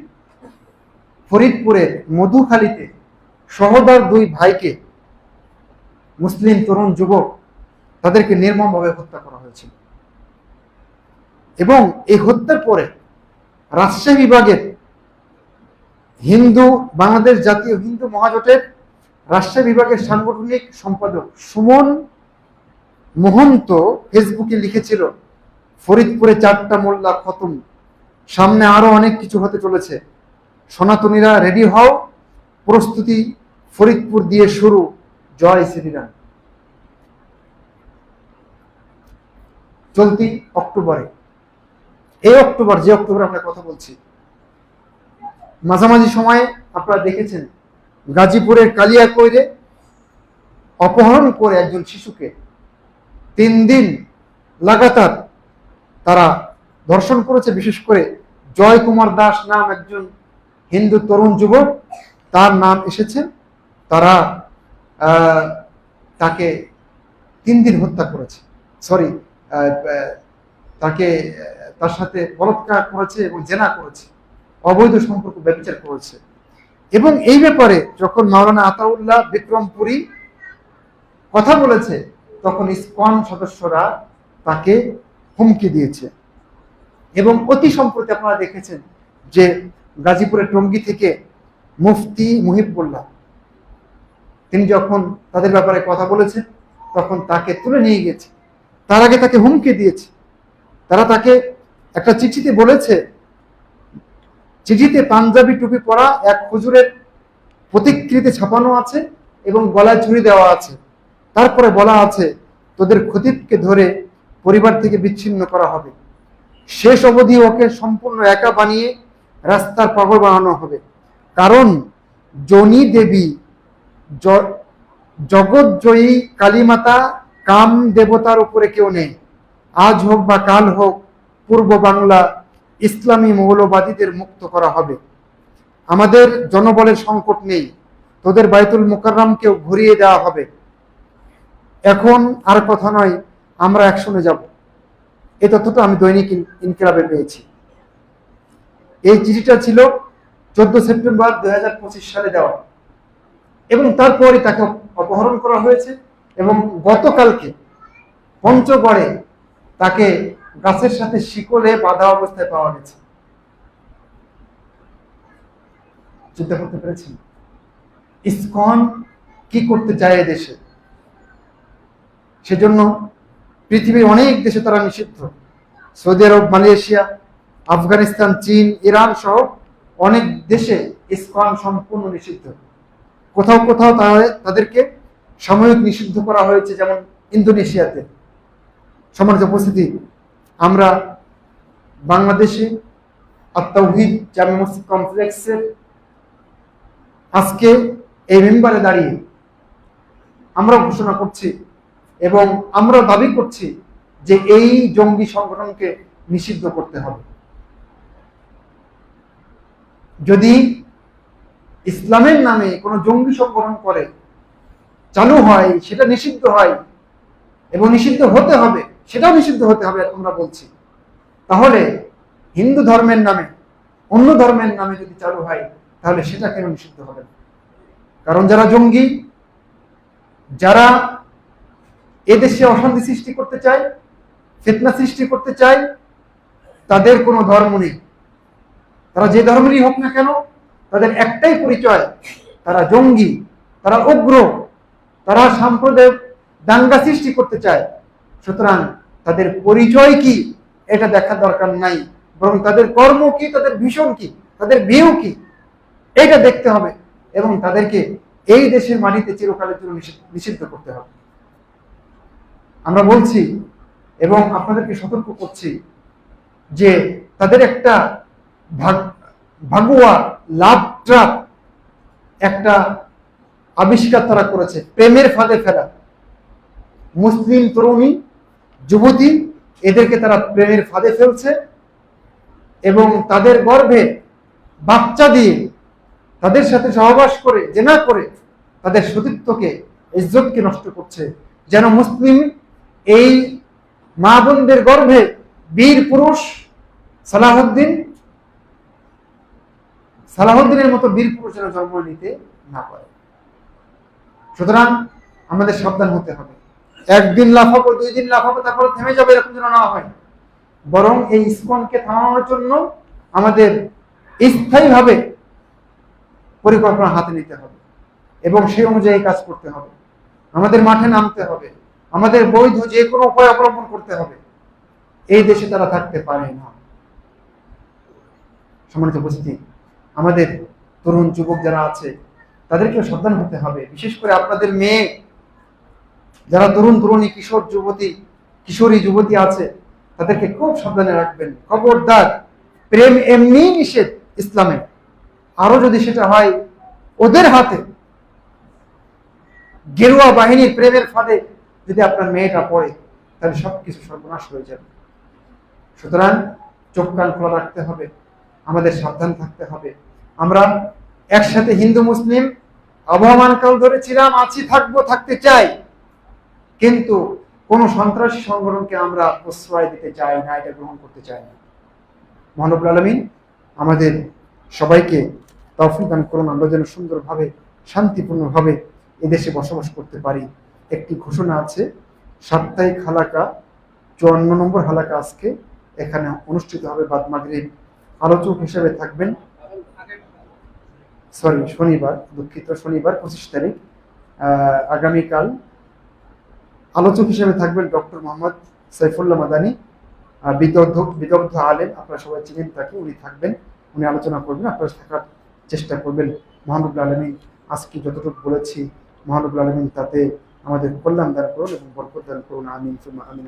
ফরিদপুরের মধুখালীতে সহোদর দুই ভাইকে মুসলিম তরুণ যুবক তাদেরকে নির্মমভাবে হত্যা করা হয়েছিল এবং এই হত্যার পরে রাজশাহী বিভাগের বাংলাদেশ জাতীয় হিন্দু মহাজোটের রাজশাহী বিভাগের সাংগঠনিক সম্পাদক সুমন মোহন্ত ফেসবুকে লিখেছিল, ফরিদপুরে 4টা মোল্লা খতম, সামনে আরো অনেক কিছু হতে চলেছে, সনাতনীরা রেডি হও, প্রস্তুতি ফরিদপুর দিয়ে শুরু, জয় শ্রীরাম। চলতি অক্টোবরে, এই অক্টোবর, যে অক্টোবরে আমরা কথা বলছি, মাঝামাঝি সময়ে আপনারা দেখেছেন গাজীপুরের কালিয়াকৈরে অপহরণ করে একজন শিশুকে 3 দিন লাগাতার তারা ধর্ষণ করেছে। বিশেষ করে জয় কুমার দাস নাম একজন হিন্দু তরুণ যুবক, তার নাম এসেছে। তারা তাকে 3 দিন হত্যা করেছে, তার সাথে বলাৎকার করেছে এবং জেনা করেছে, অবৈধ সম্পর্ক ব্যভিচার করেছে। এবং এই ব্যাপারে যখন মাওলানা আতাউল্লাহ বিক্রমপুরী কথা বলেছে, তখন ইসকন সদস্যরা তাকে হুমকি দিয়েছে। এবং অতি সম্প্রতি আপনারা দেখেছেন যে গাজীপুরের টঙ্গী থেকে মুফতি মুহিবুল্লাহ তিনি যখন তাদের ব্যাপারে কথা বলেছেন, তখন তাকে তুলে নিয়ে গেছে। তার আগে তাকে হুমকি দিয়েছে। তারা তাকে একটা চিঠিতে বলেছে, চিঠিতে পাঞ্জাবি টুপি পরা এক হুজুরের প্রতিকৃতি ছাপানো আছে এবং গলায় ছুরি দেওয়া আছে। তারপরে বলা আছে, তোদের খতিবকে ধরে পরিবার থেকে বিচ্ছিন্ন করা হবে, শেষ অবধি ওকে সম্পূর্ণ একা বানিয়ে রাস্তার পাগল বানানো হবে। কারণ জনী দেবী, জগৎজয়ী কালীমাতা, কাম দেবতার উপরে কেউ নেই। আজ হোক বা কাল হোক পূর্ব বাংলা ইসলামী মৌলবাদীদের মুক্ত করা হবে। আমাদের জনবলের সংকট নেই, তোদের বাইতুল মুকাররমকেও ঘুরিয়ে দেওয়া হবে। এখন আর কথা নয়, আমরা অ্যাকশনে যাব। এই তথ্যটা আমি দৈনিক ইনকিলাবে পেয়েছি। এই চিঠিটা ছিল 14 সেপ্টেম্বর 2025 সালে দেওয়া এবং তারপরে তাকে অপহরণ করা হয়েছে এবং গতকালকে পঞ্চগড়ে তাকে গাছের সাথে শিকলে বাঁধা অবস্থায় পাওয়া গেছে। চিন্তা করতে পেরেছেন ইসকন কি করতে চায় দেশে? সেজন্য পৃথিবীর অনেক দেশে তারা নিষিদ্ধ। সৌদি আরব, মালয়েশিয়া, আফগানিস্তান, চীন, ইরান সহ অনেক দেশে ইসকন সম্পূর্ণ নিষিদ্ধ। কোথাও কোথাও তাদেরকে সাময়িক নিষিদ্ধ করা হয়েছে, যেমন ইন্দোনেশিয়াতে। সম্মানিত উপস্থিতি, আমরা বাংলাদেশে আত-তাওহীদ জামে মসজিদ কমপ্লেক্সের আজকে এই মেম্বারে দাঁড়িয়ে আমরা ঘোষণা করছি এবং আমরা দাবি করছি যে এই জঙ্গি সংগঠনকে নিষিদ্ধ করতে হবে। যদি ইসলামের নামে কোনো জঙ্গি সংগঠন করে চালু হয়, সেটা নিষিদ্ধ হয় এবং নিষিদ্ধ হতে হবে, সেটাও নিষিদ্ধ হতে হবে আমরা বলছি। তাহলে হিন্দু ধর্মের নামে অন্য ধর্মের নামে যদি চালু হয়, তাহলে সেটা কেন নিষিদ্ধ হবে না? কারণ যারা জঙ্গি, যারা এদেশে অশান্তি সৃষ্টি করতে চায়, ফিতনা সৃষ্টি করতে চায়, তাদের কোনো ধর্ম নেই। তারা যে ধর্মেরই হোক না কেন, তাদের একটাই পরিচয়, তারা জঙ্গি, তারা উগ্র, তারা সাম্প্রদায়িক দাঙ্গা সৃষ্টি করতে চায়। সুতরাং তাদের পরিচয় কি এটা দেখার দরকার নাই, বরং তাদের কর্ম কি, তাদের ভীষণ কি, তাদের ভিউ কি, এটা দেখতে হবে এবং তাদেরকে এই দেশের মাটিতে চিরকালের জন্য নিষিদ্ধ করতে হবে। আমরা বলছি এবং আপনাদেরকে সতর্ক করছি যে তাদের একটা ভাগুয়া লাভ ট্রাপ একটা আবিষ্কার তারা করেছে, প্রেমের ফাঁদে ফেলা। মুসলিম তরুণী, যুবতী, এদেরকে তারা প্রেমের ফাঁদে ফেলছে এবং তাদের গর্ভে বাচ্চা দিয়ে, তাদের সাথে সহবাস করে, জেনা করে তাদের সতীত্বকে, ইজ্জতকে নষ্ট করছে। যেন মুসলিম এই মা বোনদের গর্ভে বীর পুরুষ সালাহুদ্দিনের মতো বীর পুরুষ যেন জন্ম নিতে না পারে। সুতরাং আমাদের সাবধান হতে হবে। একদিন লাফাবো, 2 দিন লাফাবো, তারপরে থেমে যাবে, এরকম যেন না হয়। বরং এই ইসকনকে থামানোর জন্য আমাদের স্থায়ীভাবে পরিকল্পনা হাতে নিতে হবে এবং সেই অনুযায়ী কাজ করতে হবে। আমাদের মাঠে নামতে হবে, আমাদের বৈধ যে কোনো উপায় অবলম্বন করতে হবে। এই দেশে তারা থাকতে পারে না। সম্মানিত উপস্থিতি, আমাদের তরুণ যুবক যারা আছে তাদেরকেও সাবধান হতে হবে। বিশেষ করে আপনাদের মেয়ে যারা তরুণী কিশোরী যুবতী আছে, তাদেরকে খুব সাবধানে রাখবেন। খবরদার, প্রেম এমনি নিষেধ ইসলামে, আরো যদি সেটা হয় ওদের হাতে, গেরুয়া বাহিনীর প্রেমের ফাঁদে যদি আপনার মেয়েটা পড়ে, তাহলে সবকিছু সর্বনাশ হয়ে যাবে। সুতরাং চোখ কান খোলা রাখতে হবে, আমাদের সাবধান থাকতে হবে। আমরা একসাথে হিন্দু মুসলিম আবহমান কাল ধরে ছিলাম, আছি, থাকবো, থাকতে চাই, কিন্তু কোন সন্ত্রাসী সংগঠনকে আমরা প্রশ্রয় দিতে চাই না, এটা গ্রহণ করতে চাই না। মহান রব্বুল আলামিন আমাদের সবাইকে তৌফিক দান করুন, আমরা যেন সুন্দরভাবে, শান্তিপূর্ণভাবে এদেশে বসবাস করতে পারি। একটি ঘোষণা আছে, সাপ্তাহিক হালাকা 54 নম্বর হালাকা আজকে এখানে অনুষ্ঠিত হবে বাদ মাগরিব। আলোচক হিসেবে থাকবেন শনিবার 25 তারিখ, আগামীকাল আলোচক হিসেবে থাকবেন ডক্টর মোহাম্মদ সাইফুল্লাহ মাদানী, বিদগ্ধ আলেম, আপনারা সবাই চিনেন তাকে। উনি থাকবেন, উনি আলোচনা করবেন, আপনারা থাকার চেষ্টা করবেন। মহান রব্বুল আলামিন আজকে যতটুকু বলেছি, মহান রব্বুল আলামিন তাতে আমাদের কল্যাণ দান করুন এবং বরকত দান করুন। আমিন সুম্মা আমিন।